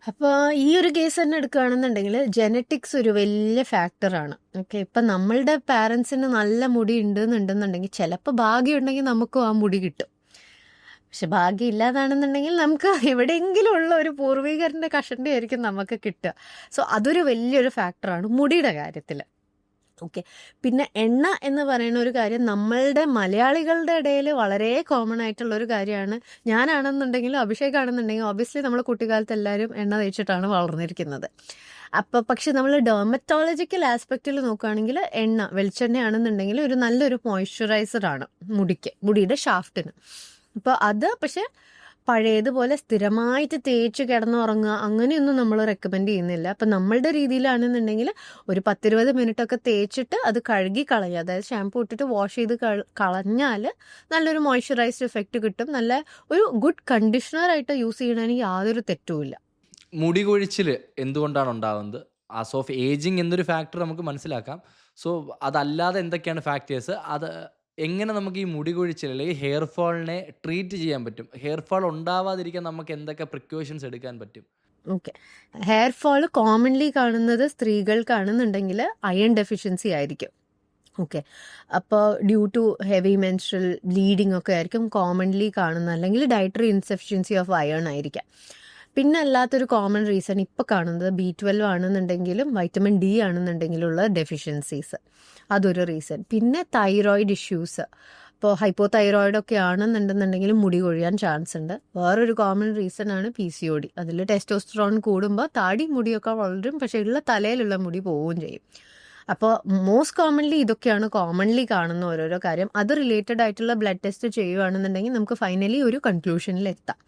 അപ്പോൾ ഈ ഒരു കേസ് തന്നെ എടുക്കുകയാണെന്നുണ്ടെങ്കിൽ ജെനറ്റിക്സ് ഒരു വലിയ ഫാക്ടറാണ്. ഓക്കെ, ഇപ്പം നമ്മളുടെ പാരൻസിന് നല്ല മുടി ഉണ്ടെന്നുണ്ടെന്നുണ്ടെങ്കിൽ ചിലപ്പോൾ ഭാഗ്യം ഉണ്ടെങ്കിൽ നമുക്കും ആ മുടി കിട്ടും. പക്ഷെ ഭാഗ്യം ഇല്ലാതാണെന്നുണ്ടെങ്കിൽ നമുക്ക് എവിടെയെങ്കിലും ഉള്ള ഒരു പൂർവികരുടെ കഷണ്ടി ആയിരിക്കും നമുക്ക് കിട്ടുക. സോ അതൊരു വലിയൊരു ഫാക്ടറാണ് മുടിയുടെ കാര്യത്തിൽ. ഓക്കെ, പിന്നെ എണ്ണ എന്ന് പറയുന്ന ഒരു കാര്യം നമ്മളുടെ മലയാളികളുടെ ഇടയിൽ വളരെ കോമൺ ആയിട്ടുള്ള ഒരു കാര്യമാണ്. ഞാനാണെന്നുണ്ടെങ്കിലും അഭിഷേക് ആണെന്നുണ്ടെങ്കിലും ഒബ്വിയസ്ലി നമ്മൾ കുട്ടിക്കാലത്ത് എല്ലാവരും എണ്ണ തേച്ചിട്ടാണ് വളർന്നിരിക്കുന്നത്. അപ്പോൾ പക്ഷെ നമ്മൾ ഡെർമറ്റോളജിക്കൽ ആസ്പെക്റ്റിൽ നോക്കുകയാണെങ്കിൽ വെളിച്ചെണ്ണയാണെന്നുണ്ടെങ്കിൽ ഒരു നല്ലൊരു മോയ്സ്ചറൈസറാണ് മുടിയുടെ ഷാഫ്റ്റിന്. അപ്പോൾ അത് പക്ഷെ പഴയതുപോലെ സ്ഥിരമായിട്ട് തേച്ച് കിടന്നുറങ്ങുക അങ്ങനെയൊന്നും നമ്മൾ റെക്കമെൻഡ് ചെയ്യുന്നില്ല. അപ്പം നമ്മളുടെ രീതിയിലാണെന്നുണ്ടെങ്കിൽ ഒരു 10-20 മിനിറ്റൊക്കെ തേച്ചിട്ട് അത് കഴുകി കളയുക, അതായത് ഷാമ്പൂ ഇട്ടിട്ട് വാഷ് ചെയ്ത് കളഞ്ഞാൽ നല്ലൊരു മോയ്സ്ചറൈസ്ഡ് എഫക്റ്റ് കിട്ടും. നല്ല ഒരു ഗുഡ് കണ്ടീഷണറായിട്ട് യൂസ് ചെയ്യണതിന് യാതൊരു തെറ്റുമില്ല. മുടി കൊഴിച്ചിൽ എന്തുകൊണ്ടാണ് ഉണ്ടാകുന്നത്? ആസ് ഓഫ് ഏജിങ് എന്നൊരു ഫാക്ടർ നമുക്ക് മനസ്സിലാക്കാം. സോ അതല്ലാതെ എന്തൊക്കെയാണ് ഫാക്ടേഴ്സ്? അത് എങ്ങനെ നമുക്ക് ഈ മുടി കൊഴിച്ചിൽ അല്ലെങ്കിൽ ഹെയർ ഫാളിനെ ട്രീറ്റ് ചെയ്യാൻ പറ്റും? ഹെയർ ഫാൾ ഉണ്ടാവാതിരിക്കാൻ നമുക്ക് എന്തൊക്കെ പ്രിക്കോഷൻസ് എടുക്കാൻ പറ്റും? ഓക്കെ, ഹെയർ ഫാൾ കോമൺലി കാണുന്നത് സ്ത്രീകൾക്കാണെന്നുണ്ടെങ്കിൽ അയൺ ഡെഫിഷ്യൻസി ആയിരിക്കും. ഓക്കെ, അപ്പോൾ due to heavy menstrual bleeding ഒക്കെ ആയിരിക്കും കോമൺലി കാണുന്നത്, അല്ലെങ്കിൽ ഡയറ്ററി ഇൻസഫിഷ്യൻസി ഓഫ് അയൺ ആയിരിക്കാം. പിന്നെ അല്ലാത്തൊരു കോമൺ റീസൺ ഇപ്പോൾ കാണുന്നത് B12 ആണെന്നുണ്ടെങ്കിലും വൈറ്റമിൻ D ആണെന്നുണ്ടെങ്കിലുള്ള ഡെഫിഷ്യൻസീസ്, അതൊരു റീസൺ. പിന്നെ തൈറോയിഡ് ഇഷ്യൂസ്, ഇപ്പോൾ ഹൈപ്പോ തൈറോയിഡൊക്കെ ആണെന്നുണ്ടെന്നുണ്ടെങ്കിലും മുടി കൊഴിയാൻ ചാൻസ് ഉണ്ട്. വേറൊരു കോമൺ റീസൺ ആണ് PCOD. അതിൽ ടെസ്റ്റോസ്റ്ററോൺ കൂടുമ്പോൾ താടി മുടിയൊക്കെ വളരും, പക്ഷേ ഉള്ള തലയിലുള്ള മുടി പോവുകയും ചെയ്യും. അപ്പോൾ മോസ്റ്റ് കോമൺലി ഇതൊക്കെയാണ് കോമൺലി കാണുന്ന ഓരോരോ കാര്യം. അത് റിലേറ്റഡ് ആയിട്ടുള്ള ബ്ലഡ് ടെസ്റ്റ് ചെയ്യുകയാണെന്നുണ്ടെങ്കിൽ നമുക്ക് ഫൈനലി ഒരു കൺക്ലൂഷനിൽ എത്താം.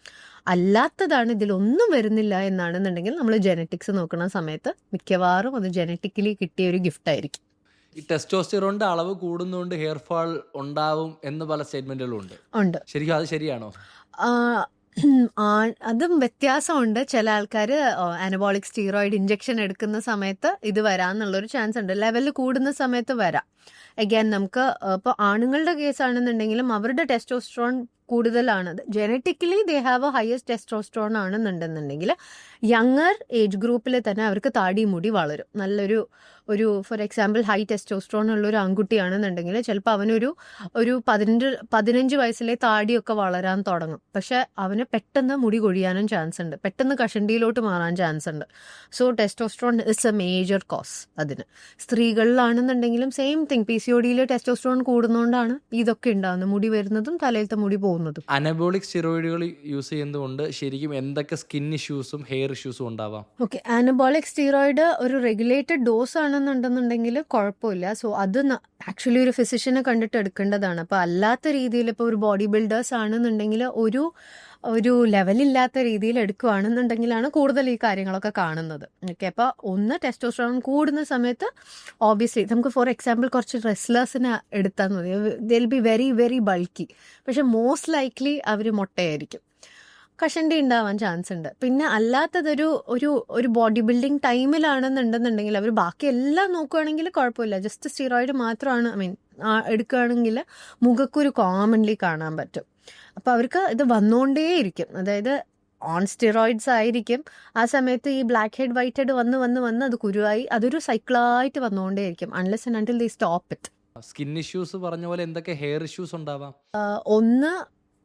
അല്ലാത്തതാണ്, ഇതിലൊന്നും വരുന്നില്ല എന്നാണെന്നുണ്ടെങ്കിൽ നമ്മൾ ജെനറ്റിക്സ് നോക്കുന്ന സമയത്ത് മിക്കവാറും അത് ജെനറ്റിക്കലി കിട്ടിയ ഒരു ഗിഫ്റ്റ് ആയിരിക്കും. ഈ ടെസ്റ്റോസ്റ്റിറോണിന്റെ അളവ് കൂടുന്നതുകൊണ്ട് ഹെയർ ഫാൾ ഉണ്ടാവും എന്ന് പല സ്റ്റേറ്റ്മെന്റുകളും ഉണ്ട്. ശരിക്കും അത് ശരിയാണോ? അതും വ്യത്യാസമുണ്ട്. ചില ആൾക്കാർ അനബോളിക് സ്റ്റീറോയിഡ് ഇഞ്ചക്ഷൻ എടുക്കുന്ന സമയത്ത് ഇത് വരാമെന്നുള്ളൊരു ചാൻസ് ഉണ്ട്. ലെവൽ കൂടുന്ന സമയത്ത് വരാം. അഗൈൻ നമുക്ക് ഇപ്പോൾ ആണുങ്ങളുടെ കേസാണെന്നുണ്ടെങ്കിലും അവരുടെ ടെസ്റ്റോസ്ട്രോൺ കൂടുതലാണത്. Genetically they have a highest testosterone ആണെന്നുണ്ടെന്നുണ്ടെങ്കിൽ യങ്ങർ ഏജ് ഗ്രൂപ്പിൽ തന്നെ അവർക്ക് താടി മുടി വളരും. നല്ലൊരു ഫോർ എക്സാമ്പിൾ ഹൈ ടെസ്റ്റോസ്ട്രോൺ ഉള്ളൊരു ആൺകുട്ടിയാണെന്നുണ്ടെങ്കിൽ ചിലപ്പോൾ അവനൊരു 15 വയസ്സിലെ താടിയൊക്കെ വളരാൻ തുടങ്ങും. പക്ഷെ അവന് പെട്ടെന്ന് മുടി കൊഴിയാനും ചാൻസ് ഉണ്ട്, പെട്ടെന്ന് കഷണ്ടിയിലോട്ട് മാറാൻ ചാൻസ് ഉണ്ട്. So testosterone is A major cos അതിന്. സ്ത്രീകളിലാണെന്നുണ്ടെങ്കിലും സെയിം തിങ്, PCODയിൽ ടെസ്റ്റോസ്ട്രോൺ കൂടുന്നതുകൊണ്ടാണ് ഇതൊക്കെ ഉണ്ടാകുന്നത്, മുടി വരുന്നതും തലയിലത്തെ മുടി പോകുന്നതും. അനബോളിക് സ്റ്റിറോയിഡുകൾ യൂസ് ചെയ്യുന്നതുകൊണ്ട് ശരിക്കും എന്തൊക്കെ സ്കിൻ ഇഷ്യൂസും ഹെയർ ഇഷ്യൂസും ഉണ്ടാവാം? ഓക്കെ, അനബോളിക് സ്റ്റീറോയിഡ് ഒരു റെഗുലേറ്റഡ് ഡോസ് ആണെന്നുണ്ടെന്നുണ്ടെങ്കിൽ കുഴപ്പമില്ല. സോ അത് ആക്ച്വലി ഒരു ഫിസിഷ്യനെ കണ്ടിട്ട് എടുക്കേണ്ടതാണ്. അപ്പോൾ അല്ലാത്ത രീതിയിൽ ഇപ്പോൾ ഒരു ബോഡി ബിൽഡേഴ്സ് ആണെന്നുണ്ടെങ്കിൽ ഒരു ലെവലില്ലാത്ത രീതിയിൽ എടുക്കുകയാണെന്നുണ്ടെങ്കിലാണ് കൂടുതൽ ഈ കാര്യങ്ങളൊക്കെ കാണുന്നത്. ഓക്കെ, അപ്പോൾ ഒന്ന് ടെസ്റ്റോസ്റ്ററോൺ കൂടുന്ന സമയത്ത് ഓബിയസ്ലി നമുക്ക് ഫോർ എക്സാമ്പിൾ കുറച്ച് റെസ്ലേഴ്സിനെ എടുത്താൽ മതി, they will be very very bulky, പക്ഷെ മോസ്റ്റ് ലൈക്ലി അവർ മൊട്ടയായിരിക്കും, കഷണ്ടി ഉണ്ടാവാൻ ചാൻസ് ഉണ്ട്. പിന്നെ അല്ലാത്തതൊരു ഒരു ബോഡി ബിൽഡിംഗ് ടൈമിലാണെന്നുണ്ടെന്നുണ്ടെങ്കിൽ അവർ ബാക്കി എല്ലാം നോക്കുകയാണെങ്കിൽ കുഴപ്പമില്ല. ജസ്റ്റ് സ്റ്റീറോയിഡ് മാത്രമാണ് എടുക്കുകയാണെങ്കിൽ മുഖക്കുരു കോമൺലി കാണാൻ പറ്റും. അപ്പോൾ അവർക്ക് ഇത് വന്നുകൊണ്ടേയിരിക്കും, അതായത് ഓൺ സ്റ്റിറോയിഡ്സ് ആയിരിക്കും. ആ സമയത്ത് ഈ ബ്ലാക്ക് ഹെഡ് വൈറ്റ് ഹെഡ് വന്ന് അത് കുരുവായി അതൊരു സൈക്കിളായിട്ട് വന്നുകൊണ്ടേയിരിക്കും unless and until they stop it. Skin issues പറഞ്ഞ പോലെ എന്തൊക്കെ ഹെയർ ഇഷ്യൂസ് ഉണ്ടാവാം? ഒന്ന്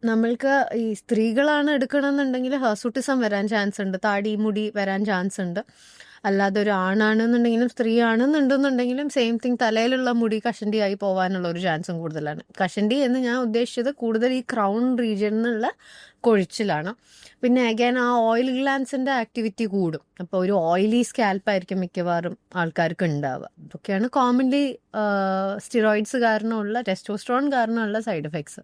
നമ്മൾക്ക് ഈ സ്ത്രീകളാണ് എടുക്കണമെന്നുണ്ടെങ്കിൽ ഹെർസൂട്ടിസം വരാൻ ചാൻസ് ഉണ്ട്, താടി മുടി വരാൻ ചാൻസ് ഉണ്ട്. അല്ലാതെ ഒരു ആണാണെന്നുണ്ടെങ്കിലും സ്ത്രീ ആണെന്നുണ്ടെന്നുണ്ടെങ്കിലും സെയിം തിങ്, തലയിലുള്ള മുടി കഷണ്ടിയായി പോകാനുള്ള ഒരു ചാൻസും കൂടുതലാണ്. കഷണ്ടി എന്ന് ഞാൻ ഉദ്ദേശിച്ചത് കൂടുതൽ ഈ ക്രൗൺ റീജിയനിൽ നിന്നുള്ള കൊഴിച്ചിലാണ്. പിന്നെ അഗൈൻ ആ ഓയിൽ ഗ്ലാൻസിന്റെ ആക്ടിവിറ്റി കൂടും. അപ്പോൾ ഒരു ഓയിലി സ്കാൽപ്പായിരിക്കും മിക്കവാറും ആൾക്കാർക്ക് ഉണ്ടാവുക. ഇതൊക്കെയാണ് കോമൺലി സ്റ്റിറോയിഡ്സ് കാരണമുള്ള, ടെസ്റ്റോസ്ട്രോൺ കാരണമുള്ള സൈഡ് എഫക്ട്സ്.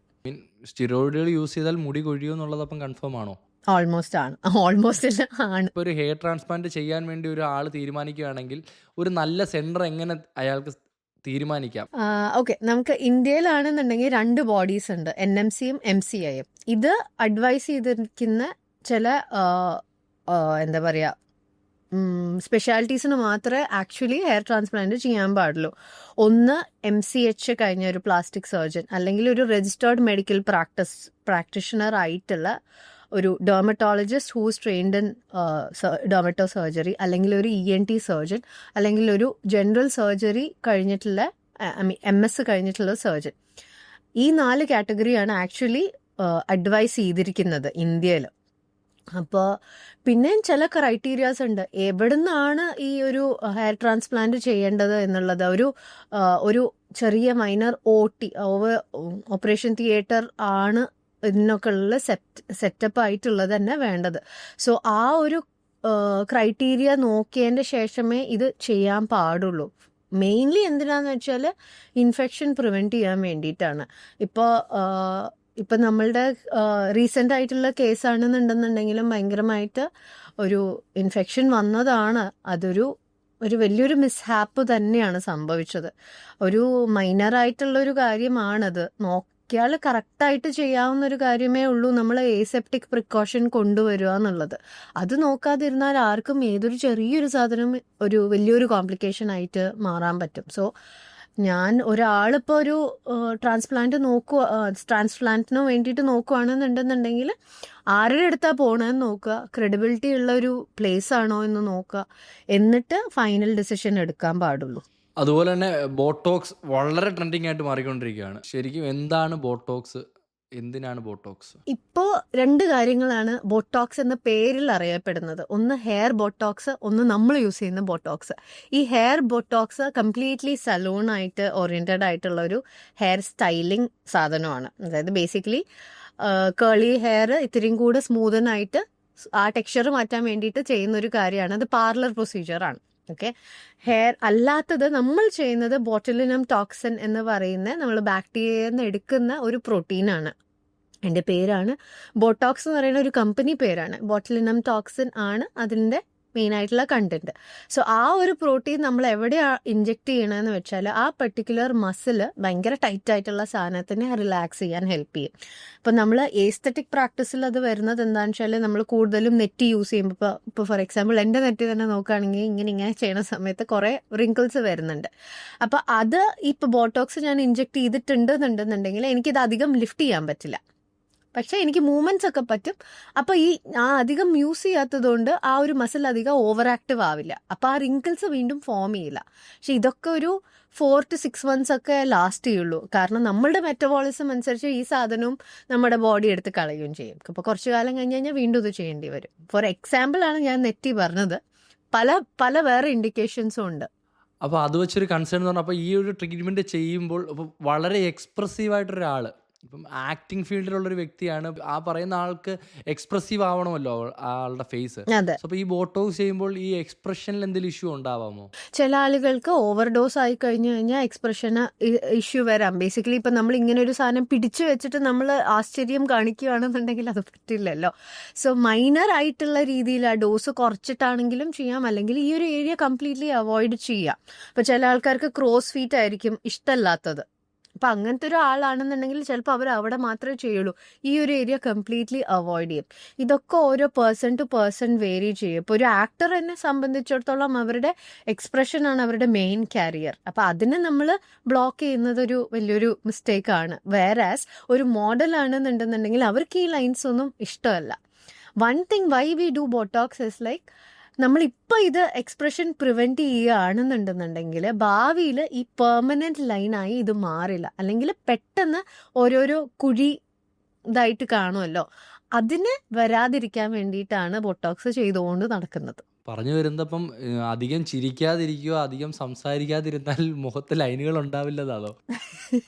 സ്റ്റിറോയിഡുകൾ യൂസ് ചെയ്താൽ മുടി കൊഴിയോ എന്നുള്ളത് അപ്പം കൺഫേം ആണോ? ഓൾമോസ്റ്റ് ആണ്, ഓൾമോസ്റ്റ് ആണ്. ഇപ്പോൾ ഒരു ഹെയർ ട്രാൻസ്പ്ലാന്റ് ചെയ്യാൻ വേണ്ടി ഒരാൾ തീരുമാനിക്കുകയാണെങ്കിൽ ഒരു നല്ല സെന്റർ എങ്ങനെ അയാൾക്ക് തീരുമാനിക്കാം? ഓക്കെ, നമുക്ക് ഇന്ത്യയിലാണെന്നുണ്ടെങ്കിൽ 2 ബോഡീസ് ഉണ്ട്, NMCയും MCIയും. ഇത് അഡ്വൈസ് ചെയ്തിരിക്കുന്ന ചില എന്താ പറയുക സ്പെഷ്യാലിറ്റീസിന് മാത്രമേ ആക്ച്വലി ഹെയർ ട്രാൻസ്പ്ലാന്റ് ചെയ്യാൻ പാടുള്ളൂ. ഒന്ന് MCH കഴിഞ്ഞ ഒരു പ്ലാസ്റ്റിക് സർജൻ, അല്ലെങ്കിൽ ഒരു രജിസ്റ്റേർഡ് മെഡിക്കൽ പ്രാക്ടീഷണർ ആയിട്ടുള്ള ഒരു dermatologist who's trained in dermato surgery, അല്ലെങ്കിൽ ഒരു ENT സർജൻ, അല്ലെങ്കിൽ ഒരു ജനറൽ സർജറി കഴിഞ്ഞിട്ടുള്ള MS കഴിഞ്ഞിട്ടുള്ള സർജൻ. ഈ 4 കാറ്റഗറിയാണ് ആക്ച്വലി അഡ്വൈസ് ചെയ്തിരിക്കുന്നത് ഇന്ത്യയിൽ. അപ്പോൾ പിന്നെ ചില ക്രൈറ്റീരിയാസ് ഉണ്ട് എവിടുന്നാണ് ഈ ഒരു ഹെയർ ട്രാൻസ്പ്ലാന്റ് ചെയ്യേണ്ടത് എന്നുള്ളത്. ഒരു ചെറിയ മൈനർ ഓപ്പറേഷൻ തിയേറ്റർ ആണ് ഇതിനൊക്കെ ഉള്ള സെറ്റപ്പ് ആയിട്ടുള്ളത് തന്നെ വേണ്ടത്. സോ ആ ഒരു ക്രൈറ്റീരിയ നോക്കിയതിൻ്റെ ശേഷമേ ഇത് ചെയ്യാൻ പാടുള്ളൂ. മെയിൻലി എന്തിനാന്ന് വെച്ചാൽ ഇൻഫെക്ഷൻ പ്രിവെൻറ്റ് ചെയ്യാൻ വേണ്ടിയിട്ടാണ്. ഇപ്പം നമ്മളുടെ റീസെൻ്റ് ആയിട്ടുള്ള കേസാണെന്നുണ്ടെന്നുണ്ടെങ്കിലും ഭയങ്കരമായിട്ട് ഒരു ഇൻഫെക്ഷൻ വന്നതാണ്. അതൊരു വലിയൊരു മിസ്ഹാപ്പ് തന്നെയാണ് സംഭവിച്ചത്. ഒരു മൈനറായിട്ടുള്ളൊരു കാര്യമാണത്. നോക്കിയാൽ കറക്റ്റായിട്ട് ചെയ്യാവുന്ന ഒരു കാര്യമേ ഉള്ളൂ നമ്മൾ ഏസെപ്റ്റിക് പ്രിക്കോഷൻ കൊണ്ടുവരിക എന്നുള്ളത്. അത് നോക്കാതിരുന്നാൽ ആർക്കും ഏതൊരു ചെറിയൊരു സാധനം ഒരു വലിയൊരു കോംപ്ലിക്കേഷൻ ആയിട്ട് മാറാൻ പറ്റും. സോ ഒരാളിപ്പോൾ ഒരു ട്രാൻസ്പ്ലാന്റിന് വേണ്ടിയിട്ട് നോക്കുകയാണെന്നുണ്ടെന്നുണ്ടെങ്കിൽ ആരുടെ അടുത്താണ് പോകണമെന്ന് നോക്കുക, ക്രെഡിബിലിറ്റി ഉള്ള ഒരു പ്ലേസ് ആണോ എന്ന് നോക്കുക, എന്നിട്ട് ഫൈനൽ ഡിസിഷൻ എടുക്കാൻ പാടുള്ളൂ. അതുപോലെ തന്നെ ബോട്ടോക്സ് വളരെ ട്രെൻഡിങ് ആയിട്ട് മാറിക്കൊണ്ടിരിക്കുകയാണ്. ശരിക്കും എന്താണ് ബോട്ടോക്സ്, എന്തിനാണ് ബോട്ടോക്സ്? ഇപ്പോൾ 2 കാര്യങ്ങളാണ് ബോട്ടോക്സ് എന്ന പേരിൽ അറിയപ്പെടുന്നത്. ഒന്ന് ഹെയർ ബോട്ടോക്സ്, ഒന്ന് നമ്മൾ യൂസ് ചെയ്യുന്ന ബോട്ടോക്സ്. ഈ ഹെയർ ബോട്ടോക്സ് കംപ്ലീറ്റ്ലി സലൂണായിട്ട് ഓറിയന്റഡ് ആയിട്ടുള്ള ഒരു ഹെയർ സ്റ്റൈലിംഗ് സാധനമാണ്. അതായത് ബേസിക്കലി കേളി ഹെയർ ഇത്തിരിയും കൂടെ സ്മൂതനായിട്ട് ആ ടെക്സ്ചർ മാറ്റാൻ വേണ്ടിയിട്ട് ചെയ്യുന്ന ഒരു കാര്യമാണ്. അത് പാർലർ പ്രൊസീജിയറാണ്. ഓക്കെ, ഹെയർ അല്ലാത്തത് നമ്മൾ ചെയ്യുന്നത് ബോട്ടുലിനം ടോക്സിൻ എന്ന് പറയുന്ന നമ്മൾ ബാക്ടീരിയയിൽ നിന്ന് എടുക്കുന്ന ഒരു പ്രോട്ടീനാണ്. എൻ്റെ പേരാണ് ബോട്ടോക്സ് എന്ന് പറയുന്ന ഒരു കമ്പനി പേരാണ്. ബോട്ടുലിനം ടോക്സിൻ ആണ് അതിൻ്റെ മെയിൻ ആയിട്ടുള്ള കണ്ടന്റ്. സോ ആ ഒരു പ്രോട്ടീൻ നമ്മൾ എവിടെയാണ് ഇൻജെക്ട് ചെയ്യണമെന്ന് വെച്ചാൽ ആ പെർട്ടിക്കുലർ മസിൽ ഭയങ്കര ടൈറ്റ് ആയിട്ടുള്ള സാധനത്തിനെ റിലാക്സ് ചെയ്യാൻ ഹെൽപ്പ് ചെയ്യും. ഇപ്പം നമ്മൾ ഏസ്തെറ്റിക് പ്രാക്ടീസിൽ അത് വരുന്നത് എന്താണെന്ന് വെച്ചാൽ നമ്മൾ കൂടുതലും നെറ്റ് യൂസ് ചെയ്യുമ്പോൾ, ഇപ്പോൾ ഫോർ എക്സാമ്പിൾ എൻ്റെ നെറ്റ് തന്നെ നോക്കുകയാണെങ്കിൽ ഇങ്ങനെ ചെയ്യുന്ന സമയത്ത് കുറേ റിങ്കിൾസ് വരുന്നുണ്ട്. അപ്പോൾ അത് ഇപ്പോൾ ബോട്ടോക്സ് ഞാൻ ഇൻജെക്ട് ചെയ്തിട്ടുണ്ടെന്നുണ്ടെന്നുണ്ടെങ്കിൽ എനിക്കിത് അധികം ലിഫ്റ്റ് ചെയ്യാൻ പറ്റില്ല, പക്ഷെ എനിക്ക് മൂവ്മെന്റ്സ് ഒക്കെ പറ്റും. അപ്പോൾ അധികം യൂസ് ചെയ്യാത്തത് കൊണ്ട് ആ ഒരു മസിൽ അധികം ഓവർ ആക്റ്റീവ് ആവില്ല. അപ്പോൾ ആ റിങ്കിൾസ് വീണ്ടും ഫോം ചെയ്യില്ല. പക്ഷെ ഇതൊക്കെ ഒരു 4 to 6 months ഒക്കെ ലാസ്റ്റ് ചെയ്യുള്ളൂ. കാരണം നമ്മളുടെ മെറ്റബോളിസം അനുസരിച്ച് ഈ സാധനവും നമ്മുടെ ബോഡി എടുത്ത് കളയുകയും ചെയ്യും. അപ്പോൾ കുറച്ചു കാലം കഴിഞ്ഞ് കഴിഞ്ഞാൽ വീണ്ടും ഇത് ചെയ്യേണ്ടി വരും. ഫോർ എക്സാമ്പിൾ ആണ് ഞാൻ നെറ്റി പറഞ്ഞത്. പല വേറെ ഇൻഡിക്കേഷൻസും ഉണ്ട്. അപ്പോൾ അത് വെച്ചൊരു കൺസേൺ എന്ന് പറഞ്ഞാൽ, അപ്പോൾ ഈ ഒരു ട്രീറ്റ്മെൻറ്റ് ചെയ്യുമ്പോൾ അപ്പോൾ വളരെ എക്സ്പ്രസീവ് ആയിട്ടൊരാൾ, ഇപ്പം ആക്ടിങ് ഫീൽഡിലുള്ളൊരു വ്യക്തിയാണ്, ആ പറയുന്ന ആൾക്ക് എക്സ്പ്രസീവ് ആവണമല്ലോ ആളുടെ ഫേസ്. അതെ. അപ്പോൾ ഈ ബോട്ടോക്സ് ചെയ്യുമ്പോൾ ഈ എക്സ്പ്രഷനിൽ എന്തെങ്കിലും ഇഷ്യൂ ഉണ്ടാവാമോ? ചില ആളുകൾക്ക് ഓവർഡോസ് ആയി കഴിഞ്ഞു കഴിഞ്ഞാൽ എക്സ്പ്രഷന് ഇഷ്യൂ വരാം. ബേസിക്കലി ഇപ്പം നമ്മൾ ഇങ്ങനെ ഒരു സാധനം പിടിച്ചു വെച്ചിട്ട് നമ്മൾ ആശ്ചര്യം കാണിക്കുകയാണെന്നുണ്ടെങ്കിൽ അത് പറ്റില്ലല്ലോ. സോ മൈനർ ആയിട്ടുള്ള രീതിയിൽ ആ ഡോസ് കുറച്ചിട്ടാണെങ്കിലും ചെയ്യാം, അല്ലെങ്കിൽ ഈ ഒരു ഏരിയ കംപ്ലീറ്റ്ലി അവോയ്ഡ് ചെയ്യാം. ഇപ്പം ചില ആൾക്കാർക്ക് ക്രോസ് ഫീറ്റ് ആയിരിക്കും ഇഷ്ടമല്ലാത്തത്. അപ്പം അങ്ങനത്തെ ഒരു ആളാണെന്നുണ്ടെങ്കിൽ ചിലപ്പോൾ അവർ അവിടെ മാത്രമേ ചെയ്യുള്ളൂ, ഈ ഒരു ഏരിയ കംപ്ലീറ്റ്ലി അവോയ്ഡ് ചെയ്യും. ഇതൊക്കെ ഓരോ പേഴ്സൺ ടു പേഴ്സൺ വേരി ചെയ്യും. ഇപ്പോൾ ഒരു ആക്ടർ എന്നെ സംബന്ധിച്ചിടത്തോളം അവരുടെ എക്സ്പ്രഷനാണ് അവരുടെ മെയിൻ കാരിയർ. അപ്പം അതിനെ നമ്മൾ ബ്ലോക്ക് ചെയ്യുന്നത് ഒരു വലിയൊരു മിസ്റ്റേക്കാണ്. വേറാസ് ഒരു മോഡലാണെന്നുണ്ടെന്നുണ്ടെങ്കിൽ അവർക്ക് ഈ ലൈൻസ് ഒന്നും ഇഷ്ടമല്ല. One thing why we do botox is like നമ്മളിപ്പോൾ ഇത് എക്സ്പ്രഷൻ പ്രിവെൻറ്റ് ചെയ്യുകയാണെന്നുണ്ടെന്നുണ്ടെങ്കിൽ ഭാവിയിൽ ഈ പെർമനൻറ്റ് ലൈനായി ഇത് മാറില്ല. അല്ലെങ്കിൽ പെട്ടെന്ന് ഓരോരോ കുഴി ഇതായിട്ട് കാണുമല്ലോ, അതിന് വരാതിരിക്കാൻ വേണ്ടിയിട്ടാണ് ബൊട്ടോക്സ് ചെയ്തുകൊണ്ട് നടക്കുന്നത്. പറഞ്ഞു വരുന്നപ്പം അധികം ചിരിക്കാതിരിക്കുകയോ അധികം സംസാരിക്കാതിരുന്നാൽ മുഖത്ത് ലൈനുകൾ ഉണ്ടാവില്ലതാണോ?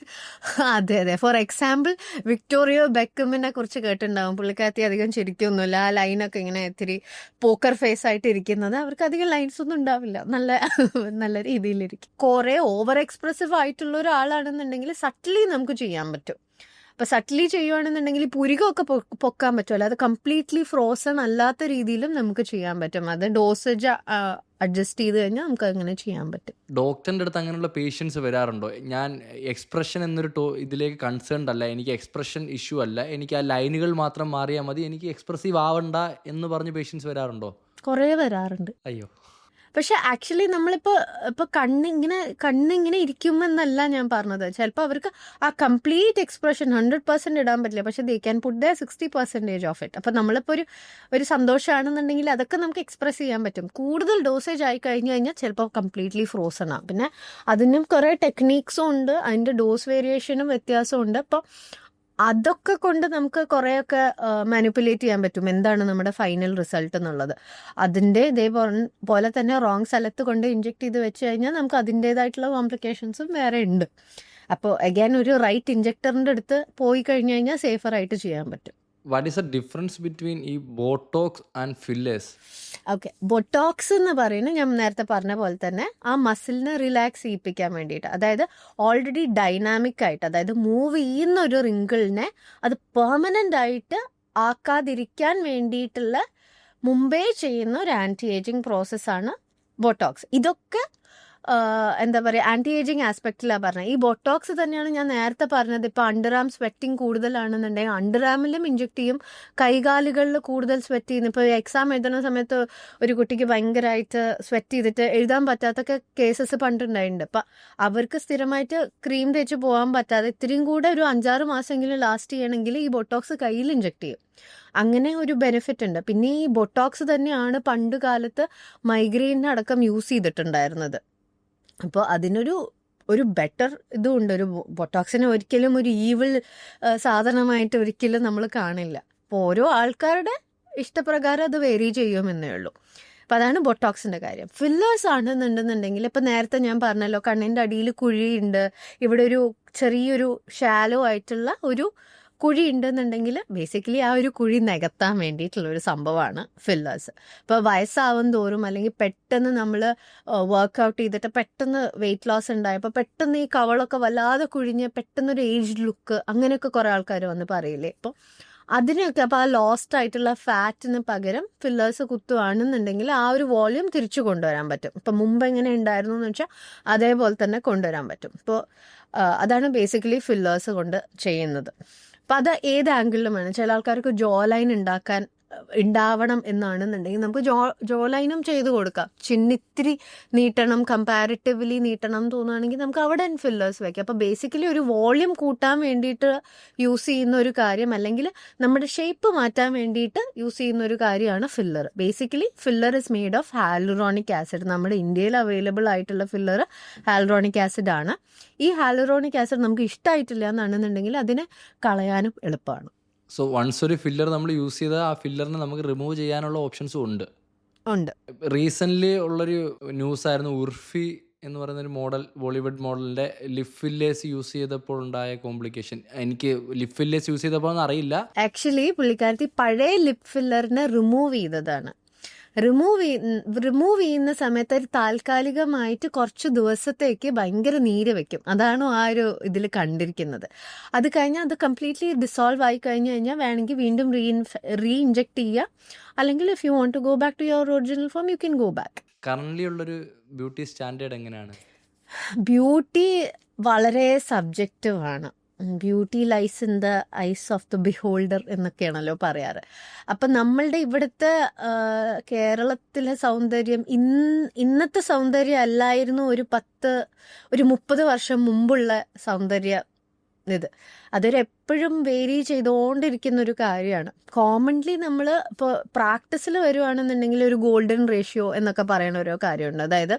അതെ അതെ. ഫോർ എക്സാമ്പിൾ വിക്ടോറിയ ബെക്കമിനെ കുറിച്ച് കേട്ടിട്ടുണ്ടാവും. പുള്ളിക്കാരത്തി അധികം ചിരിക്കൊന്നുമില്ല, ആ ലൈനൊക്കെ ഇങ്ങനെ ഇത്തിരി പോക്കർ ഫേസ് ആയിട്ട് ഇരിക്കുന്നത്. അവർക്ക് അധികം ലൈൻസ് ഒന്നും ഉണ്ടാവില്ല, നല്ല രീതിയിലിരിക്കും. കുറേ ഓവർ എക്സ്പ്രസീവ് ആയിട്ടുള്ള ഒരാളാണെന്നുണ്ടെങ്കിൽ സട്ടിലി നമുക്ക് ചെയ്യാൻ പറ്റും. അപ്പോൾ സട്ടിലി ചെയ്യുവാണെന്നുണ്ടെങ്കിൽ പുരികമൊക്കെ പൊക്കാൻ പറ്റുമല്ലോ, അത് കംപ്ലീറ്റ്ലി ഫ്രോസൺ അല്ലാത്ത രീതിയിലും നമുക്ക് ചെയ്യാൻ പറ്റും. അത് ഡോസേജ് അഡ്ജസ്റ്റ് ചെയ്ത് കഴിഞ്ഞാൽ നമുക്ക് അങ്ങനെ ചെയ്യാൻ പറ്റും. ഡോക്ടറിൻ്റെ അടുത്ത് അങ്ങനെയുള്ള പേഷ്യൻസ് വരാറുണ്ടോ? ഞാൻ എക്സ്പ്രഷൻ എന്നൊരു ഇതിലേക്ക് കൺസേൺഡ് അല്ല, എനിക്ക് എക്സ്പ്രഷൻ ഇഷ്യൂ അല്ല, എനിക്ക് ആ ലൈനുകൾ മാത്രം മാറിയാൽ മതി, എനിക്ക് എക്സ്പ്രസീവ് ആവണ്ട എന്ന് പറഞ്ഞ് പേഷ്യൻസ് വരാറുണ്ടോ? കുറേ വരാറുണ്ട്. അയ്യോ. പക്ഷെ ആക്ച്വലി നമ്മളിപ്പോൾ കണ്ണിങ്ങനെ ഇരിക്കുമെന്നല്ല ഞാൻ പറഞ്ഞത്. ചിലപ്പോൾ അവർക്ക് ആ കംപ്ലീറ്റ് എക്സ്പ്രഷൻ 100% ഇടാൻ പറ്റില്ല, പക്ഷെ they can put the 60% of it. അപ്പോൾ നമ്മളിപ്പോൾ ഒരു സന്തോഷമാണെന്നുണ്ടെങ്കിൽ അതൊക്കെ നമുക്ക് എക്സ്പ്രസ് ചെയ്യാൻ പറ്റും. കൂടുതൽ ഡോസേജ് ആയി കഴിഞ്ഞ് കഴിഞ്ഞാൽ ചിലപ്പോൾ കംപ്ലീറ്റ്ലി ഫ്രോസൺ ആണ്. പിന്നെ അതിനും കുറേ ടെക്നീക്സും ഉണ്ട്, അതിൻ്റെ ഡോസ് വേരിയേഷനും വ്യത്യാസമുണ്ട്. അപ്പോൾ അതൊക്കെ കൊണ്ട് നമുക്ക് കുറേയൊക്കെ മാനിപ്പുലേറ്റ് ചെയ്യാൻ പറ്റും എന്താണ് നമ്മുടെ ഫൈനൽ റിസൾട്ട് എന്നുള്ളത്. അതിൻ്റെ ഇതേപോലെ തന്നെ റോങ് സ്ഥലത്ത് കൊണ്ട് ഇഞ്ചെക്ട് ചെയ്ത് വെച്ച് കഴിഞ്ഞാൽ നമുക്ക് അതിൻ്റേതായിട്ടുള്ള കോംപ്ലിക്കേഷൻസും വേറെ ഉണ്ട്. അപ്പോൾ അഗൈൻ ഒരു റൈറ്റ് ഇഞ്ചക്ടറിൻ്റെ അടുത്ത് പോയി കഴിഞ്ഞ് കഴിഞ്ഞാൽ സേഫറായിട്ട് ചെയ്യാൻ പറ്റും. What is the difference between ഈ botox and fillers? Okay, botox എന്ന് പറയുന്നത് ഞാൻ നേരത്തെ പറഞ്ഞ പോലെ തന്നെ ആ മസിലിനെ റിലാക്സ് ചെയ്യിപ്പിക്കാൻ വേണ്ടിയിട്ട്, അതായത് ഓൾറെഡി ഡൈനാമിക് ആയിട്ട്, അതായത് മൂവ് ചെയ്യുന്ന ഒരു റിങ്കിളിനെ അത് പെർമനൻ്റ് ആയിട്ട് ആക്കാതിരിക്കാൻ വേണ്ടിയിട്ടുള്ള മുമ്പേ ചെയ്യുന്ന ഒരു ആൻറ്റി ഏജിങ് പ്രോസസ്സാണ് ബൊട്ടോക്സ്. ഇതൊക്കെ എന്താ പറയുക, ആൻറ്റി ഏജിങ് ആസ്പെക്റ്റിലാണ് പറഞ്ഞത്. ഈ ബൊട്ടോക്സ് തന്നെയാണ് ഞാൻ നേരത്തെ പറഞ്ഞത്. ഇപ്പോൾ അണ്ടർ ആം സ്വെറ്റിംഗ് കൂടുതലാണെന്നുണ്ടെങ്കിൽ അണ്ടർ ആമിലും ഇഞ്ചെക്ട് ചെയ്യും, കൈകാലുകളിൽ കൂടുതൽ സ്വെറ്റ് ചെയ്യുന്നു. ഇപ്പോൾ എക്സാം എഴുതുന്ന സമയത്ത് ഒരു കുട്ടിക്ക് ഭയങ്കരമായിട്ട് സ്വെറ്റ് ചെയ്തിട്ട് എഴുതാൻ പറ്റാത്തൊക്കെ കേസസ് പണ്ടുണ്ടായിട്ടുണ്ട്. അപ്പം അവർക്ക് സ്ഥിരമായിട്ട് ക്രീം തേച്ച് പോകാൻ പറ്റാതെ ഇത്രയും കൂടെ ഒരു 5-6 മാസമെങ്കിലും ലാസ്റ്റ് ചെയ്യണമെങ്കിൽ ഈ ബൊട്ടോക്സ് കയ്യിൽ ഇഞ്ചെക്ട് ചെയ്യും. അങ്ങനെ ഒരു ബെനിഫിറ്റ് ഉണ്ട്. പിന്നെ ഈ ബൊട്ടോക്സ് തന്നെയാണ് പണ്ട് കാലത്ത് മൈഗ്രെയിന് അടക്കം യൂസ് ചെയ്തിട്ടുണ്ടായിരുന്നത്. അപ്പോൾ അതിനൊരു ബെറ്റർ ഇതുമുണ്ട്. ഒരു ബൊട്ടോക്സിനെ ഒരിക്കലും ഒരു ഈവിൾ സാധനമായിട്ട് ഒരിക്കലും നമ്മൾ കാണില്ല. അപ്പോൾ ഓരോ ആൾക്കാരുടെ ഇഷ്ടപ്രകാരം അത് വേരി ചെയ്യുമെന്നേ ഉള്ളൂ. അപ്പോൾ അതാണ് ബൊട്ടോക്സിൻ്റെ കാര്യം. ഫില്ലേഴ്സ് ആണെന്നുണ്ടെന്നുണ്ടെങ്കിൽ ഇപ്പോൾ നേരത്തെ ഞാൻ പറഞ്ഞല്ലോ, കണ്ണിൻ്റെ അടിയിൽ കുഴിയുണ്ട്, ഇവിടെ ഒരു ചെറിയൊരു ഷാലോ ആയിട്ടുള്ള ഒരു കുഴി ഉണ്ടെന്നുണ്ടെങ്കിൽ ബേസിക്കലി ആ ഒരു കുഴി നികത്താൻ വേണ്ടിയിട്ടുള്ളൊരു സംഭവമാണ് ഫില്ലേഴ്സ്. ഇപ്പോൾ വയസ്സാവും തോറും അല്ലെങ്കിൽ പെട്ടെന്ന് നമ്മൾ വർക്കൗട്ട് ചെയ്തിട്ട് പെട്ടെന്ന് വെയിറ്റ് ലോസ് ഉണ്ടായപ്പോൾ പെട്ടെന്ന് ഈ കവളൊക്കെ വല്ലാതെ കുഴിഞ്ഞ് പെട്ടെന്നൊരു ഏജ് ലുക്ക് അങ്ങനെയൊക്കെ കുറേ ആൾക്കാർ വന്ന് പറയില്ലേ. അപ്പോൾ അതിനൊക്കെ അപ്പോൾ ആ ലോസ്റ്റ് ആയിട്ടുള്ള ഫാറ്റിന് പകരം ഫില്ലേഴ്സ് കുത്തുകയാണെന്നുണ്ടെങ്കിൽ ആ ഒരു വോള്യൂം തിരിച്ചു കൊണ്ടുവരാൻ പറ്റും. ഇപ്പം മുമ്പ് എങ്ങനെ ഉണ്ടായിരുന്നു എന്ന് വെച്ചാൽ അതേപോലെ തന്നെ കൊണ്ടുവരാൻ പറ്റും. ഇപ്പോൾ അതാണ് ബേസിക്കലി ഫില്ലേഴ്സ് കൊണ്ട് ചെയ്യുന്നത്. അപ്പം അത് ഏത് ആംഗിളിലും വേണം. ചില ആൾക്കാർക്ക് ജോ ലൈൻ ഉണ്ടാവണം എന്നാണെന്നുണ്ടെങ്കിൽ നമുക്ക് ജോ ലൈനും ചെയ്ത് കൊടുക്കാം. ചിന്നിത്തിരി നീട്ടണം, കമ്പാരിറ്റീവ്ലി നീട്ടണം എന്ന് തോന്നുകയാണെങ്കിൽ നമുക്ക് അവിടെ ഫില്ലേഴ്സ് വയ്ക്കാം. അപ്പോൾ ബേസിക്കലി ഒരു വോള്യൂം കൂട്ടാൻ വേണ്ടിയിട്ട് യൂസ് ചെയ്യുന്ന ഒരു കാര്യം, അല്ലെങ്കിൽ നമ്മുടെ ഷേപ്പ് മാറ്റാൻ വേണ്ടിയിട്ട് യൂസ് ചെയ്യുന്ന ഒരു കാര്യമാണ് filler. Basically filler is made of hyaluronic acid. നമ്മുടെ ഇന്ത്യയിൽ അവൈലബിൾ ആയിട്ടുള്ള ഫില്ലർ ഹാലുറോണിക് ആസിഡ് ആണ്. ഈ ഹാലുറോണിക് ആസിഡ് നമുക്ക് ഇഷ്ടമായിട്ടില്ല എന്നാണെന്നുണ്ടെങ്കിൽ അതിനെ കളയാനും എളുപ്പമാണ്. സോ വൺസ് ഒരു ഫില്ലർ നമ്മൾ യൂസ് ചെയ്താൽ ആ ഫില്ലറിനെ നമുക്ക് റിമൂവ് ചെയ്യാനുള്ള ഓപ്ഷൻസും ഉണ്ട്. റീസെൻ്റ്ലി ഉള്ളൊരു ന്യൂസ് ആയിരുന്നു, ഉർഫി എന്ന് പറയുന്നൊരു മോഡൽ, ബോളിവുഡ് മോഡലിൻ്റെ ലിപ് ഫില്ലേഴ്സ് യൂസ് ചെയ്തപ്പോൾ ഉണ്ടായ കോംപ്ലിക്കേഷൻ. എനിക്ക് ലിപ് ഫില്ലേഴ്സ് യൂസ് ചെയ്തപ്പോൾ അറിയില്ല. ആക്ച്വലി പുള്ളിക്കാരത്തി പഴയ ലിപ് ഫില്ലറിനെ റിമൂവ് ചെയ്തതാണ്. റിമൂവ് ചെയ്യുന്ന സമയത്ത് ഒരു താൽക്കാലികമായിട്ട് കുറച്ച് ദിവസത്തേക്ക് ഭയങ്കര നീര് വെക്കും. അതാണ് ആ ഒരു ഇതിൽ കണ്ടിരിക്കുന്നത്. അത് കഴിഞ്ഞാൽ അത് കംപ്ലീറ്റ്ലി ഡിസോൾവ് ആയി കഴിഞ്ഞ് കഴിഞ്ഞാൽ വേണമെങ്കിൽ വീണ്ടും റീ ഇഞ്ചെക്ട് ചെയ്യുക, അല്ലെങ്കിൽ if you want to go back to your original form you can go back. കറൻ്റ്ലി ഉള്ളൊരു ബ്യൂട്ടി സ്റ്റാൻഡേർഡ് എങ്ങനെയാണ്? ബ്യൂട്ടി വളരെ സബ്ജക്റ്റീവ് ആണ്. Beauty lies in the eyes of the beholder എന്നൊക്കെയാണല്ലോ പറയാറ്. അപ്പം നമ്മളുടെ ഇവിടുത്തെ കേരളത്തിലെ സൗന്ദര്യം ഇന്നത്തെ സൗന്ദര്യം അല്ലായിരുന്നു ഒരു 30 വർഷം മുമ്പുള്ള സൗന്ദര്യം ഇത് അതൊരു എപ്പോഴും വേരി ചെയ്തുകൊണ്ടിരിക്കുന്ന ഒരു കാര്യമാണ്. കോമൺലി നമ്മൾ ഇപ്പോൾ പ്രാക്ടീസിൽ വരുവാണെന്നുണ്ടെങ്കിൽ ഒരു ഗോൾഡൻ റേഷ്യോ എന്നൊക്കെ പറയുന്ന ഓരോ കാര്യമുണ്ട്. അതായത്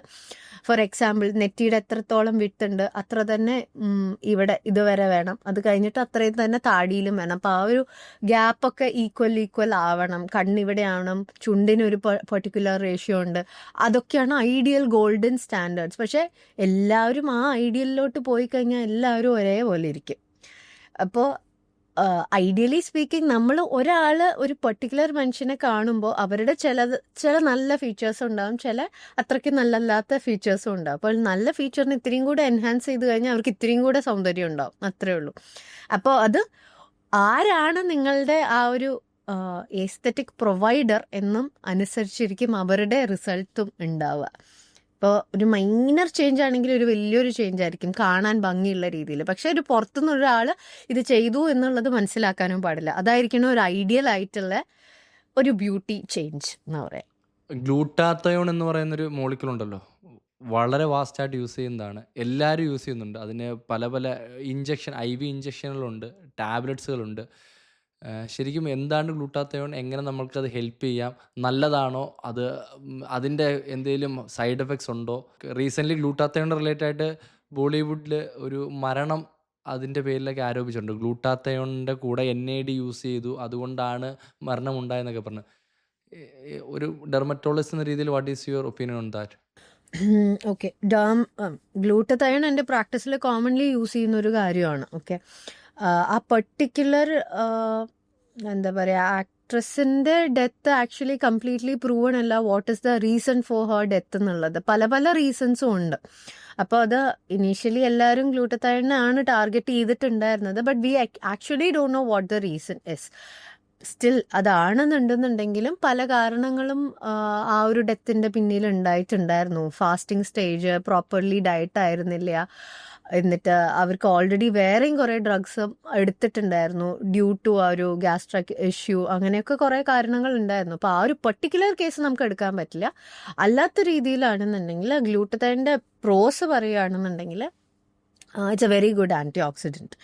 ഫോർ എക്സാമ്പിൾ നെറ്റിയുടെ എത്രത്തോളം വിട്ടുണ്ട് അത്ര തന്നെ ഇവിടെ ഇതുവരെ വേണം, അത് കഴിഞ്ഞിട്ട് അത്രയും തന്നെ താടിയിലും വേണം. അപ്പോൾ ആ ഒരു ഗ്യാപ്പൊക്കെ ഈക്വൽ ആവണം. കണ്ണിവിടെ ആവണം, ചുണ്ടിനൊരു പെർട്ടിക്കുലർ റേഷ്യോ ഉണ്ട്. അതൊക്കെയാണ് ഐഡിയൽ ഗോൾഡൻ സ്റ്റാൻഡേർഡ്സ്. പക്ഷെ എല്ലാവരും ആ ഐഡിയലിലോട്ട് പോയി കഴിഞ്ഞാൽ എല്ലാവരും ഒരേപോലെ ഇരിക്കും. അപ്പോൾ ഐഡിയലി സ്പീക്കിംഗ് നമ്മൾ ഒരു പെർട്ടിക്കുലർ മനുഷ്യനെ കാണുമ്പോൾ അവരുടെ ചില നല്ല ഫീച്ചേഴ്സ് ഉണ്ടാവും, ചില അത്രയ്ക്ക് നല്ലല്ലാത്ത ഫീച്ചേഴ്സും ഉണ്ടാവും. അപ്പോൾ നല്ല ഫീച്ചറിന് ഇത്രയും കൂടെ എൻഹാൻസ് ചെയ്ത് കഴിഞ്ഞാൽ അവർക്ക് ഇത്രയും കൂടെ സൗന്ദര്യം ഉണ്ടാവും, അത്രേ ഉള്ളൂ. അപ്പോൾ അത് ആരാണ് നിങ്ങളുടെ ആ ഒരു എസ്തെറ്റിക് പ്രൊവൈഡർ എന്നും അനുസരിച്ചിരിക്കും അവരുടെ റിസൾട്ടും ഉണ്ടാവുക. ഇപ്പോൾ ഒരു മൈനർ ചേഞ്ച് ആണെങ്കിൽ ഒരു വലിയൊരു ചേഞ്ച് ആയിരിക്കും കാണാൻ ഭംഗിയുള്ള രീതിയിൽ. പക്ഷെ ഒരു പുറത്തുനിന്ന് ഒരാൾ ഇത് ചെയ്തു എന്നുള്ളത് മനസ്സിലാക്കാനും പാടില്ല. അതായിരിക്കണം ഒരു ഐഡിയൽ ആയിട്ടുള്ള ഒരു ബ്യൂട്ടി ചേഞ്ച് എന്ന് പറയാം. ഗ്ലൂട്ടാത്തയോൺ എന്ന് പറയുന്നൊരു മോളിക്യൂൾ ഉണ്ടല്ലോ, വളരെ വാസ്റ്റായിട്ട് യൂസ് ചെയ്യുന്നതാണ്, എല്ലാവരും യൂസ് ചെയ്യുന്നുണ്ട്. അതിന് പല പല IV ഇഞ്ചക്ഷനുകളുണ്ട്, ടാബ്ലറ്റ്സുകളുണ്ട്. ശരിക്കും എന്താണ് ഗ്ലൂട്ടാത്തയോൺ, എങ്ങനെ നമ്മൾക്കത് ഹെൽപ്പ് ചെയ്യാം, നല്ലതാണോ, അതിൻ്റെ എന്തെങ്കിലും സൈഡ് എഫക്ട്സ് ഉണ്ടോ? റീസെൻ്റ്ലി ഗ്ലൂട്ടാത്തയോൺ റിലേറ്റഡ് ആയിട്ട് ബോളിവുഡിൽ ഒരു മരണം അതിൻ്റെ പേരിലൊക്കെ ആരോപിച്ചിട്ടുണ്ട്. ഗ്ലൂട്ടാത്തയോണിൻ്റെ കൂടെ NAD യൂസ് ചെയ്തു, അതുകൊണ്ടാണ് മരണം ഉണ്ടായെന്നൊക്കെ പറഞ്ഞു. ഒരു ഡെർമറ്റോളജിസ്റ്റ് എന്ന രീതിയിൽ what is your opinion on that? Okay, glutathione എൻ്റെ പ്രാക്ടീസിൽ കോമൺലി യൂസ് ചെയ്യുന്ന ഒരു കാര്യമാണ്. ഓക്കെ, ആ പെർട്ടിക്കുലർ എന്താ പറയുക ആക്ട്രസിൻ്റെ ഡെത്ത് ആക്ച്വലി കംപ്ലീറ്റ്ലി പ്രൂവൺ അല്ല what is the reason for her death എന്നുള്ളത്. പല റീസൺസും ഉണ്ട്. അപ്പോൾ അത് ഇനീഷ്യലി എല്ലാവരും ഗ്ലൂട്ടത്തയോണിനാണ് ടാർഗറ്റ് ചെയ്തിട്ടുണ്ടായിരുന്നത്. But we actually don't know what the reason is. Still അതാണെന്നുണ്ടെന്നുണ്ടെങ്കിലും പല കാരണങ്ങളും ആ ഒരു ഡെത്തിൻ്റെ പിന്നിൽ ഉണ്ടായിട്ടുണ്ടായിരുന്നു. ഫാസ്റ്റിംഗ് സ്റ്റേജ്, പ്രോപ്പർലി ഡയറ്റ് ആയിരുന്നില്ല, എന്നിട്ട് അവർക്ക് ഓൾറെഡി വേറെയും കുറേ ഡ്രഗ്സ് എടുത്തിട്ടുണ്ടായിരുന്നു ഡ്യൂ ടു ആ ഒരു ഗ്യാസ്ട്രിക് ഇഷ്യൂ, അങ്ങനെയൊക്കെ കുറേ കാരണങ്ങൾ ഉണ്ടായിരുന്നു. അപ്പോൾ ആ ഒരു പെർട്ടിക്കുലർ കേസ് നമുക്ക് എടുക്കാൻ പറ്റില്ല. അല്ലാത്ത രീതിയിലാണെന്നുണ്ടെങ്കിൽ ഗ്ലൂട്ടത്തയോണിൻ്റെ പ്രോസ് പറയുകയാണെന്നുണ്ടെങ്കിൽ it's a very good anti oxidant.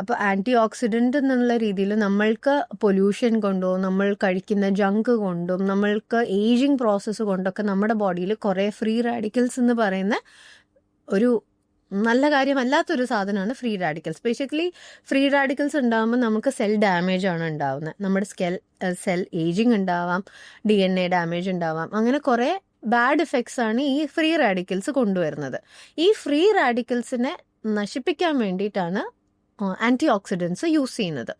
അപ്പോൾ ആൻറ്റി ഓക്സിഡൻ്റ് എന്നുള്ള രീതിയിൽ നമ്മൾക്ക് പൊല്യൂഷൻ കൊണ്ടും നമ്മൾ കഴിക്കുന്ന ജങ്ക് കൊണ്ടും നമ്മൾക്ക് ഏജിങ് പ്രോസസ്സ് കൊണ്ടൊക്കെ നമ്മുടെ ബോഡിയിൽ കുറേ ഫ്രീ റാഡിക്കൽസ് എന്ന് പറയുന്ന ഒരു നല്ല കാര്യമല്ലാത്തൊരു സാധനമാണ് free radicals. Basically free radicals ഉണ്ടാകുമ്പോൾ നമുക്ക് സെൽ ഡാമേജ് ആണ് ഉണ്ടാവുന്നത്. നമ്മുടെ സെൽ ഏജിങ് ഉണ്ടാവാം, DNA ഡാമേജ് ഉണ്ടാവാം, അങ്ങനെ കുറേ ബാഡ് ഇഫക്ട്സ് ആണ് ഈ ഫ്രീ റാഡിക്കൽസ് കൊണ്ടുവരുന്നത്. ഈ ഫ്രീ റാഡിക്കൽസിനെ നശിപ്പിക്കാൻ വേണ്ടിയിട്ടാണ് ആൻറ്റി ഓക്സിഡൻസ് യൂസ് ചെയ്യുന്നത്.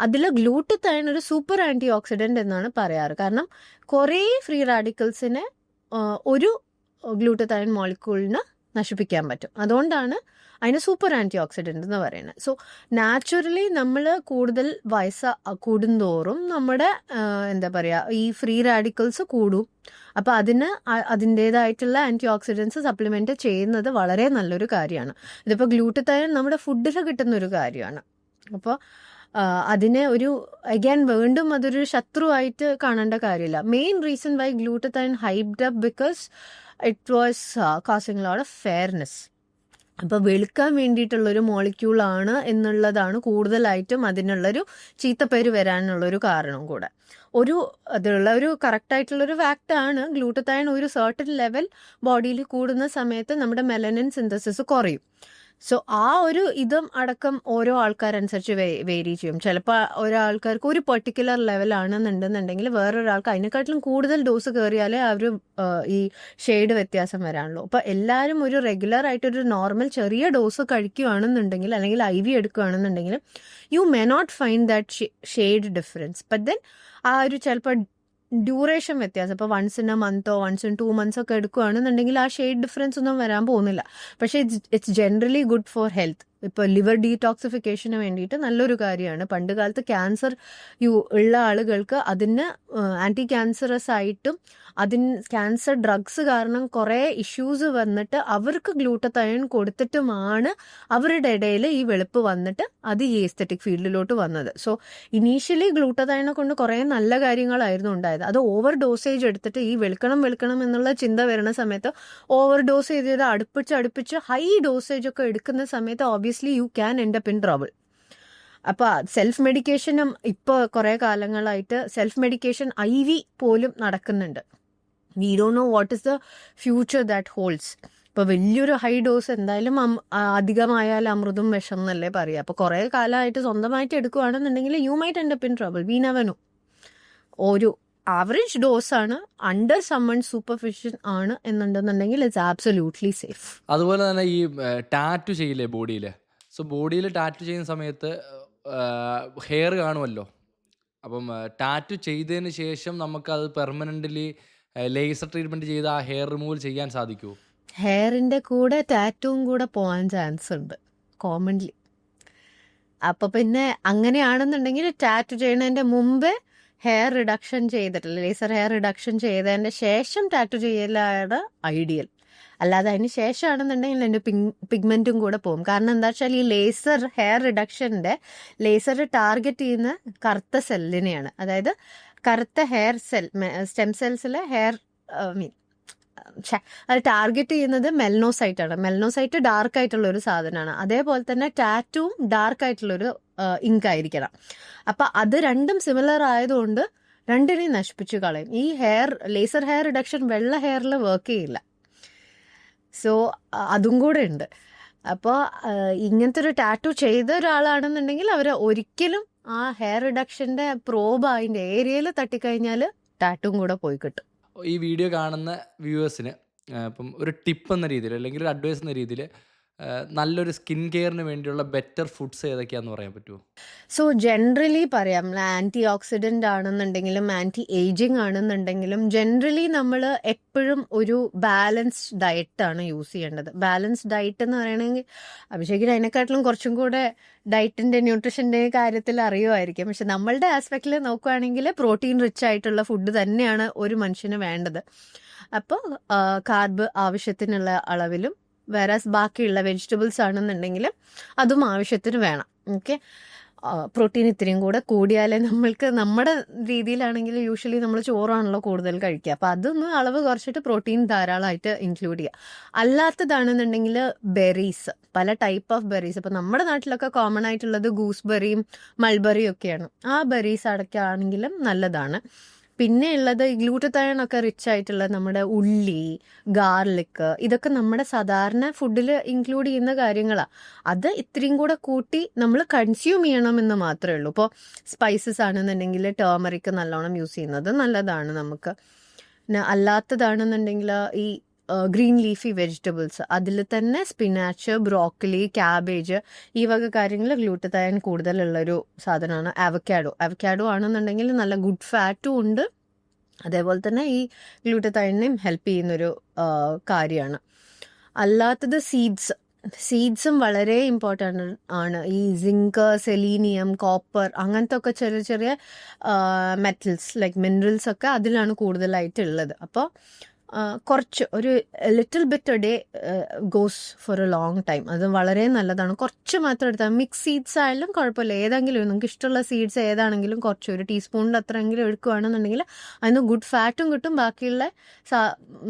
അതിൽ ഗ്ലൂട്ടത്തയോൺ ഒരു സൂപ്പർ ആൻറ്റി ഓക്സിഡൻ്റ് എന്നാണ് പറയാറ്. കാരണം കുറേ ഫ്രീ റാഡിക്കൽസിനെ ഒരു ഗ്ലൂട്ടത്തയോൺ മോളിക്യൂളിന് നശിപ്പിക്കാൻ പറ്റും. അതുകൊണ്ടാണ് അതിന് സൂപ്പർ ആൻറ്റി ഓക്സിഡൻ്റ് എന്ന് പറയുന്നത്. സോ നാച്ചുറലി നമ്മൾ കൂടുതൽ വയസ്സ് കൂടുന്തോറും നമ്മുടെ എന്താ പറയുക ഈ ഫ്രീ റാഡിക്കൽസ് കൂടും. അപ്പോൾ അതിൻ്റേതായിട്ടുള്ള ആൻറ്റി ഓക്സിഡൻസ് സപ്ലിമെൻറ്റ് ചെയ്യുന്നത് വളരെ നല്ലൊരു കാര്യമാണ്. ഇതിപ്പോൾ ഗ്ലൂട്ടത്തയോൺ നമ്മുടെ ഫുഡിൽ കിട്ടുന്നൊരു കാര്യമാണ്. അപ്പോൾ അതിനെ വീണ്ടും അതൊരു ശത്രുവായിട്ട് കാണേണ്ട കാര്യമില്ല. Main reason why glutathione hyped up because it was causing lot of fairness. അപ്പോൾ വെളുക്കാൻ വേണ്ടിയിട്ടുള്ളൊരു മോളിക്യൂളാണ് എന്നുള്ളതാണ് കൂടുതലായിട്ടും അതിനുള്ളൊരു ചീത്തപ്പേര് വരാനുള്ളൊരു കാരണം കൂടെ. അതിലുള്ള ഒരു കറക്റ്റായിട്ടുള്ളൊരു ഫാക്റ്റാണ് ഗ്ലൂട്ടത്തയോൺ ഒരു സർട്ടൻ ലെവൽ ബോഡിയിൽ കൂടുന്ന സമയത്ത് നമ്മുടെ മെലനിൻ സിന്തസിസ് കുറയും. സോ ആ ഒരു ഇതും അടക്കം ഓരോ ആൾക്കാരനുസരിച്ച് വേരി ചെയ്യും. ചിലപ്പോൾ ഒരാൾക്കാർക്ക് ഒരു പെർട്ടിക്കുലർ ലെവലാണെന്നുണ്ടെന്നുണ്ടെങ്കിൽ വേറൊരാൾക്ക് അതിനെക്കാട്ടിലും കൂടുതൽ ഡോസ് കയറിയാലേ ഈ ഷെയ്ഡ് വ്യത്യാസം വരാനുള്ളൂ. അപ്പോൾ എല്ലാവരും ഒരു റെഗുലർ ആയിട്ടൊരു നോർമൽ ചെറിയ ഡോസ് കഴിക്കുകയാണെന്നുണ്ടെങ്കിൽ അല്ലെങ്കിൽ IV എടുക്കുകയാണെന്നുണ്ടെങ്കിൽ you may not find that shade difference. But then ആ ഒരു ചിലപ്പോൾ ഡ്യൂറേഷൻ വ്യത്യാസം, ഇപ്പോൾ വൺസ് ഇൻ എ മന്തോ വൺസ് ഇൻ 2 months ഒക്കെ എടുക്കുകയാണെന്നുണ്ടെങ്കിൽ ആ ഷെയ്ഡ് ഡിഫറൻസ് ഒന്നും വരാൻ പോകുന്നില്ല. പക്ഷേ it's generally good for health. ഇപ്പോൾ ലിവർ ഡീടോക്സിഫിക്കേഷന് വേണ്ടിയിട്ട് നല്ലൊരു കാര്യമാണ്. പണ്ട് കാലത്ത് ക്യാൻസർ ഉള്ള ആളുകൾക്ക് അതിന് ആൻറ്റി ക്യാൻസറസ് ആയിട്ടും ക്യാൻസർ ഡ്രഗ്സ് കാരണം കുറേ ഇഷ്യൂസ് വന്നിട്ട് അവർക്ക് ഗ്ലൂട്ടത്തയോൺ കൊടുത്തിട്ടുമാണ് അവരുടെ ഇടയിൽ ഈ വെളുപ്പ് വന്നിട്ട് അത് ഈ എസ്തെറ്റിക് ഫീൽഡിലോട്ട് വന്നത്. സോ ഇനീഷ്യലി ഗ്ലൂട്ടത്തയോണെ കൊണ്ട് കുറേ നല്ല കാര്യങ്ങളായിരുന്നു ഉണ്ടായത്. അത് ഓവർ ഡോസേജ് എടുത്തിട്ട് ഈ വെളുക്കണം എന്നുള്ള ചിന്ത വരുന്ന സമയത്ത് ഓവർ ഡോസ് ചെയ്ത് അടുപ്പിച്ച് ഹൈ ഡോസേജ് ഒക്കെ എടുക്കുന്ന സമയത്ത് obviously obviously you can end up in trouble. അപ്പോൾ സെൽഫ് മെഡിക്കേഷനും ഇപ്പോൾ കുറേ കാലങ്ങളായിട്ട് സെൽഫ് മെഡിക്കേഷൻ IV പോലും നടക്കുന്നുണ്ട്. We don't know what is the future that holds. ഇപ്പോൾ വലിയൊരു ഹൈ ഡോസ് എന്തായാലും അധികമായാൽ അമൃതും വിഷം എന്നല്ലേ പറയുക. അപ്പോൾ കുറേ കാലമായിട്ട് സ്വന്തമായിട്ട് എടുക്കുകയാണെന്നുണ്ടെങ്കിൽ you might end up in trouble. We never know. ഒരു ആവറേജ് ഡോസാണ്, അണ്ടർ സമ്മൺ സൂപ്പർഫിഷ്യൻ ആണ് എന്നുണ്ടെന്നുണ്ടെങ്കിൽ ഇറ്റ്സ് ആബ്സല്യൂട്ട്ലി സേഫ്. അതുപോലെ തന്നെ ഈ ടാറ്റു ചെയ്യില്ലേ ബോഡിയിൽ. സോ ബോഡിയിൽ ടാറ്റു ചെയ്യുന്ന സമയത്ത് ഹെയർ കാണുമല്ലോ. അപ്പം ടാറ്റു ചെയ്തതിന് ശേഷം നമുക്കത് പെർമനൻ്റ്ലി ലേസർ ട്രീറ്റ്മെൻറ്റ് ചെയ്ത് ആ ഹെയർ റിമൂവൽ ചെയ്യാൻ സാധിക്കുമോ? ഹെയറിൻ്റെ കൂടെ ടാറ്റുവും കൂടെ പോകാൻ ചാൻസ് ഉണ്ട് കോമൺലി. അപ്പോൾ പിന്നെ അങ്ങനെയാണെന്നുണ്ടെങ്കിൽ ടാറ്റു ചെയ്യുന്നതിൻ്റെ മുമ്പേ ഹെയർ റിഡക്ഷൻ ചെയ്തിട്ടില്ല, ലേസർ ഹെയർ റിഡക്ഷൻ ചെയ്തതിൻ്റെ ശേഷം ടാറ്റു ചെയ്യലാണ് ഐഡിയൽ. അല്ലാതെ അതിന് ശേഷമാണെന്നുണ്ടെങ്കിൽ എൻ്റെ പിഗ്മെൻറ്റും കൂടെ പോകും. കാരണം എന്താ വെച്ചാൽ ഈ ലേസർ ഹെയർ റിഡക്ഷൻ്റെ ലേസർ ടാർഗറ്റ് ചെയ്യുന്ന കറുത്ത സെല്ലിനെയാണ്. അതായത് കറുത്ത ഹെയർ സെൽ, സ്റ്റെം സെൽസിലെ ഹെയർ അത് ടാർഗറ്റ് ചെയ്യുന്നത് മെലനോസൈറ്റാണ്. മെലനോസൈറ്റ് ഡാർക്ക് ആയിട്ടുള്ള ഒരു സാധനമാണ്. അതേപോലെ തന്നെ ടാറ്റുവും ഡാർക്ക് ആയിട്ടുള്ളൊരു ഇങ്ക് ആയിരിക്കണം. അപ്പം അത് രണ്ടും സിമിലർ ആയതുകൊണ്ട് രണ്ടിനെയും നശിപ്പിച്ചു കളയും. ഈ ലേസർ ഹെയർ റിഡക്ഷൻ വെള്ള ഹെയറിൽ വർക്ക് ചെയ്യില്ല. സോ അതും കൂടെ ഉണ്ട്. അപ്പോൾ ഇങ്ങനത്തെ ഒരു ടാറ്റു ചെയ്ത ഒരാളാണെന്നുണ്ടെങ്കിൽ അവർ ഒരിക്കലും ആ ഹെയർ റിഡക്ഷൻ്റെ പ്രോബ് അതിൻ്റെ ഏരിയയിൽ തട്ടിക്കഴിഞ്ഞാൽ ടാറ്റും കൂടെ പോയി കിട്ടും. ഈ വീഡിയോ കാണുന്ന വ്യൂവേഴ്സിന് ഇപ്പം ഒരു ടിപ്പ് എന്ന രീതിയിൽ അല്ലെങ്കിൽ ഒരു അഡ്വൈസ് എന്ന രീതിയിൽ നല്ലൊരു സ്കിൻ കെയറിന് വേണ്ടിയുള്ള ബെറ്റർ ഫുഡ്സ് ഏതൊക്കെയാണെന്ന് പറയാൻ പറ്റുമോ? സോ ജനറലി പറയാം, ആൻറ്റി ഓക്സിഡൻ്റ് ആണെന്നുണ്ടെങ്കിലും ആൻറ്റി ഏജിങ് ആണെന്നുണ്ടെങ്കിലും ജനറലി നമ്മൾ എപ്പോഴും ഒരു ബാലൻസ്ഡ് ഡയറ്റാണ് യൂസ് ചെയ്യേണ്ടത്. ബാലൻസ്ഡ് ഡയറ്റ് എന്ന് പറയണമെങ്കിൽ അഭിഷേകിന് അതിനെക്കാട്ടിലും കുറച്ചും കൂടെ ഡയറ്റിൻ്റെ ന്യൂട്രീഷൻ്റെ കാര്യത്തിൽ അറിയുമായിരിക്കും. പക്ഷെ നമ്മളുടെ ആസ്പെക്റ്റിൽ നോക്കുകയാണെങ്കിൽ പ്രോട്ടീൻ റിച്ച് ആയിട്ടുള്ള ഫുഡ് തന്നെയാണ് ഒരു മനുഷ്യന് വേണ്ടത്. അപ്പോൾ കാർബ് ആവശ്യത്തിനുള്ള അളവിലും, വേറാസ് ബാക്കിയുള്ള വെജിറ്റബിൾസ് ആണെന്നുണ്ടെങ്കിൽ അതും ആവശ്യത്തിന് വേണം. ഓക്കെ, പ്രോട്ടീൻ ഇത്രയും കൂടെ കൂടിയാലേ നമ്മൾക്ക് നമ്മുടെ രീതിയിലാണെങ്കിൽ യൂഷ്വലി നമ്മൾ ചോറാണല്ലോ കൂടുതൽ കഴിക്കുക. അപ്പോൾ അതൊന്ന് അളവ് കുറച്ചിട്ട് പ്രോട്ടീൻ ധാരാളമായിട്ട് ഇൻക്ലൂഡ് ചെയ്യുക. അല്ലാത്തതാണെന്നുണ്ടെങ്കിൽ ബെറീസ്, പല ടൈപ്പ് ഓഫ് ബെറീസ്. ഇപ്പോൾ നമ്മുടെ നാട്ടിലൊക്കെ കോമൺ ആയിട്ടുള്ളത് ഗൂസ്ബെറിയും മൾബറിയും ഒക്കെയാണ്. ആ ബെറീസ് അടയ്ക്കുകയാണെങ്കിലും നല്ലതാണ്. പിന്നെ ഉള്ളത് ഗ്ലൂട്ടത്തയൺ ഒക്കെ റിച്ച് ആയിട്ടുള്ള നമ്മുടെ ഉള്ളി, ഗാർലിക്, ഇതൊക്കെ നമ്മുടെ സാധാരണ ഫുഡിൽ ഇൻക്ലൂഡ് ചെയ്യുന്ന കാര്യങ്ങളാണ്. അത് ഇത്രയും കൂടെ കൂട്ടി നമ്മൾ കൺസ്യൂം ചെയ്യണമെന്ന് മാത്രമേ ഉള്ളൂ. ഇപ്പോൾ സ്പൈസസ് ആണെന്നുണ്ടെങ്കിൽ ടേമറിക്ക് നല്ലോണം യൂസ് ചെയ്യുന്നത് നല്ലതാണ് നമുക്ക്. പിന്നെ അല്ലാത്തതാണെന്നുണ്ടെങ്കിൽ ഈ ഗ്രീൻ ലീഫി വെജിറ്റബിൾസ്, അതിൽ തന്നെ സ്പിനാച്ച്, ബ്രോക്കലി, ക്യാബേജ്, ഈ വക കാര്യങ്ങൾ ഗ്ലൂട്ടത്തയൺ കൂടുതലുള്ളൊരു സാധനമാണ്. അവക്കാഡോ ആണെന്നുണ്ടെങ്കിൽ നല്ല ഗുഡ് ഫാറ്റും ഉണ്ട്. അതേപോലെ തന്നെ ഈ ഗ്ലൂട്ടത്തയണിനെയും ഹെൽപ്പ് ചെയ്യുന്നൊരു കാര്യമാണ്. അല്ലാത്തത് സീഡ്സും വളരെ ഇമ്പോർട്ടൻ്റ് ആണ്. ഈ സിങ്ക്, സെലീനിയം, കോപ്പർ, അങ്ങനത്തെ ഒക്കെ ചെറിയ ചെറിയ മെറ്റൽസ് ലൈക്ക് മിനറൽസ് ഒക്കെ അതിലാണ് കൂടുതലായിട്ടുള്ളത്. അപ്പോൾ കുറച്ച് ഒരു little bit A day goes for A long time. അത് വളരെ നല്ലതാണ്. കുറച്ച് മാത്രം എടുത്താൽ, മിക്സ് സീഡ്സ് ആയാലും കുഴപ്പമില്ല, ഏതെങ്കിലും നിങ്ങൾക്ക് ഇഷ്ടമുള്ള സീഡ്സ് ഏതാണെങ്കിലും കുറച്ച് ഒരു ടീസ്പൂണിൻ്റെ അത്രയെങ്കിലും എടുക്കുകയാണെന്നുണ്ടെങ്കിൽ അതിന് ഗുഡ് ഫാറ്റും കിട്ടും, ബാക്കിയുള്ള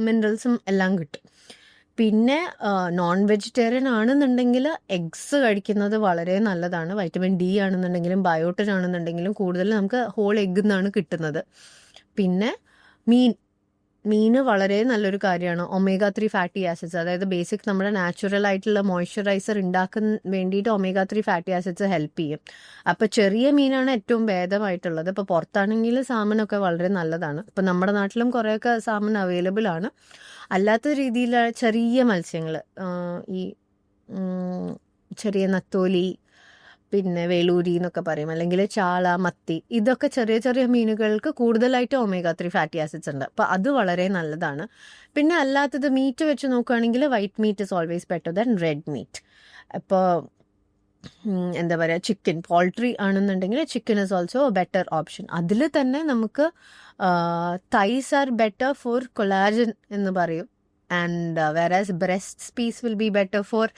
മിനറൽസും എല്ലാം കിട്ടും. പിന്നെ നോൺ വെജിറ്റേറിയൻ ആണെന്നുണ്ടെങ്കിൽ എഗ്സ് കഴിക്കുന്നത് വളരെ നല്ലതാണ്. വൈറ്റമിൻ ഡി ആണെന്നുണ്ടെങ്കിലും ബയോട്ടിൻ ആണെന്നുണ്ടെങ്കിലും കൂടുതൽ നമുക്ക് ഹോൾ എഗ് എന്നാണ് കിട്ടുന്നത്. പിന്നെ മീൻ വളരെ നല്ലൊരു കാര്യമാണ്. ഒമേഗ 3 ഫാറ്റി ആസിഡ്സ്, അതായത് ബേസിക് നമ്മുടെ നാച്ചുറൽ ആയിട്ടുള്ള മോയ്സ്ചറൈസർ ഉണ്ടാക്കാൻ വേണ്ടിയിട്ട് ഒമേഗ 3 ഫാറ്റി ആസിഡ്സ് ഹെൽപ്പ് ചെയ്യും. അപ്പോൾ ചെറിയ മീനാണ് ഏറ്റവും ഭേദമായിട്ടുള്ളത്. ഇപ്പോൾ പുറത്താണെങ്കിൽ സാമനൊക്കെ വളരെ നല്ലതാണ്. ഇപ്പോൾ നമ്മുടെ നാട്ടിലും കുറേയൊക്കെ സാമൻ അവൈലബിൾ ആണ്. അല്ലാത്ത രീതിയിൽ ചെറിയ മത്സ്യങ്ങൾ, ഈ ചെറിയ നത്തോലി, പിന്നെ വേലൂരി എന്നൊക്കെ പറയും, അല്ലെങ്കിൽ ചാള, മത്തി, ഇതൊക്കെ ചെറിയ ചെറിയ മീനുകൾക്ക് കൂടുതലായിട്ട് ഒമേഗ 3 ഫാറ്റി ആസിഡ്സ് ഉണ്ട്. അപ്പോൾ അത് വളരെ നല്ലതാണ്. പിന്നെ അല്ലാത്തത് മീറ്റ് വെച്ച് നോക്കുകയാണെങ്കിൽ white meet is always better than red meat. ഇപ്പോൾ എന്താ പറയുക, ചിക്കൻ, പോൾട്രി ആണെന്നുണ്ടെങ്കിൽ chicken is also better option. അതിൽ തന്നെ നമുക്ക് thighs R better for collagen എന്ന് പറയും. And വെറാസ് breast piece will be better for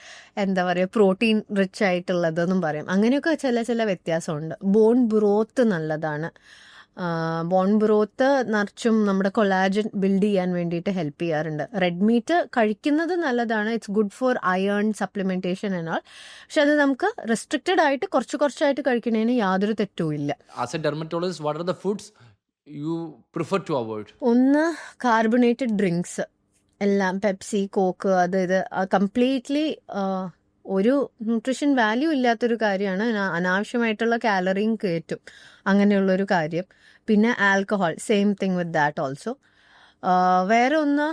എന്താ പറയുക, പ്രോട്ടീൻ റിച്ച് ആയിട്ടുള്ളതെന്നും പറയും. അങ്ങനെയൊക്കെ ചില വ്യത്യാസമുണ്ട്. ബോൺ ബ്രോത്ത് നല്ലതാണ്. ബോൺ ബ്രോത്ത് നിറച്ചും നമ്മുടെ കൊളാജൻ ബിൽഡ് ചെയ്യാൻ വേണ്ടിയിട്ട് ഹെൽപ്പ് ചെയ്യാറുണ്ട്. റെഡ് മീറ്റ് കഴിക്കുന്നത് നല്ലതാണ്, it's good for iron supplementation എന്നാൽ. പക്ഷെ അത് നമുക്ക് റെസ്ട്രിക്റ്റഡ് ആയിട്ട് കുറച്ചായിട്ട് കഴിക്കുന്നതിന് യാതൊരു തെറ്റും ഇല്ല. As a dermatologist, what are the foods you prefer to avoid? ഒന്ന് കാർബണേറ്റഡ് ഡ്രിങ്ക്സ് എല്ലാം, പെപ്സി, കോക്ക്, അത് ഇത് കംപ്ലീറ്റ്ലി ഒരു ന്യൂട്രീഷൻ വാല്യൂ ഇല്ലാത്തൊരു കാര്യമാണ്. അനാവശ്യമായിട്ടുള്ള കാലറിയും കയറ്റും, അങ്ങനെയുള്ളൊരു കാര്യം. പിന്നെ alcohol, same thing with that also. വേറെ ഒന്ന്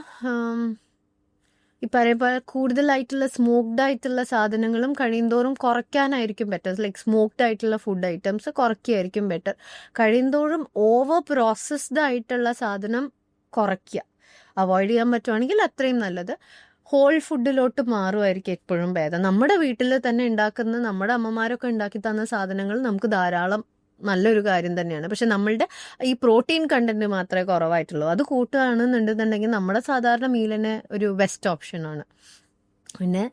ഈ പറയുമ്പോൾ കൂടുതലായിട്ടുള്ള സ്മോക്ഡ് ആയിട്ടുള്ള സാധനങ്ങളും കഴിയുന്തോറും കുറയ്ക്കാനായിരിക്കും ബെറ്റർ. ലൈക്ക് സ്മോക്ഡ് ആയിട്ടുള്ള ഫുഡ് ഐറ്റംസ് കുറയ്ക്കുകയായിരിക്കും ബെറ്റർ. കഴിയുന്തോറും ഓവർ പ്രോസസ്ഡ് ആയിട്ടുള്ള സാധനം കുറയ്ക്കുക, അവോയ്ഡ് ചെയ്യാൻ പറ്റുവാണെങ്കിൽ അത്രയും നല്ലത്. ഹോൾ ഫുഡിലോട്ട് മാറുമായിരിക്കും എപ്പോഴും ഭേദം. നമ്മുടെ വീട്ടിൽ തന്നെ ഉണ്ടാക്കുന്ന, നമ്മുടെ അമ്മമാരൊക്കെ ഉണ്ടാക്കി തന്ന സാധനങ്ങൾ നമുക്ക് ധാരാളം നല്ലൊരു കാര്യം തന്നെയാണ്. പക്ഷെ നമ്മളുടെ ഈ പ്രോട്ടീൻ കണ്ടന്റ് മാത്രമേ കുറവായിട്ടുള്ളൂ. അത് കൂട്ടുകയാണെന്നുണ്ടെന്നുണ്ടെങ്കിൽ നമ്മുടെ സാധാരണ മീലിന് ഒരു ബെസ്റ്റ് ഓപ്ഷനാണ്. പിന്നെ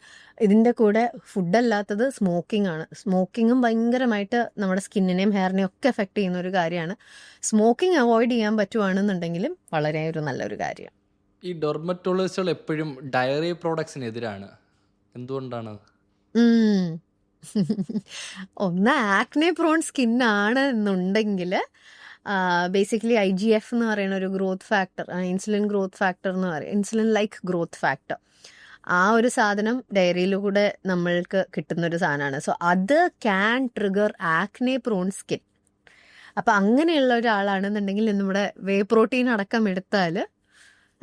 ഇതിൻ്റെ കൂടെ ഫുഡല്ലാത്തത് സ്മോക്കിംഗ് ആണ്. സ്മോക്കിങ്ങും ഭയങ്കരമായിട്ട് നമ്മുടെ സ്കിന്നിനെയും ഹെയറിനെയും ഒക്കെ എഫക്റ്റ് ചെയ്യുന്ന ഒരു കാര്യമാണ്. സ്മോക്കിംഗ് അവോയ്ഡ് ചെയ്യാൻ പറ്റുവാണെന്നുണ്ടെങ്കിലും വളരെ ഒരു നല്ലൊരു കാര്യമാണ്. ഈ ഡെർമറ്റോളജിസ്റ്റുകൾ എപ്പോഴും ഡയറി പ്രോഡക്ട്സിനെതിരാണ്, എന്തുകൊണ്ടാണ്? ഒന്ന് ആക്നെ പ്രോൺ സ്കിന്നാണ് എന്നുണ്ടെങ്കിൽ ബേസിക്കലി IGF എന്ന് പറയുന്ന ഒരു growth factor, insulin growth factor എന്ന് പറയും, ഇൻസുലിൻ ലൈക്ക് ഗ്രോത്ത് ഫാക്ടർ, ആ ഒരു സാധനം ഡയറിയിലൂടെ നമ്മൾക്ക് കിട്ടുന്നൊരു സാധനമാണ്. സോ അത് can trigger acne prone skin. അപ്പം അങ്ങനെയുള്ള ഒരാളാണെന്നുണ്ടെങ്കിൽ നമ്മുടെ വേ പ്രോട്ടീൻ അടക്കം എടുത്താൽ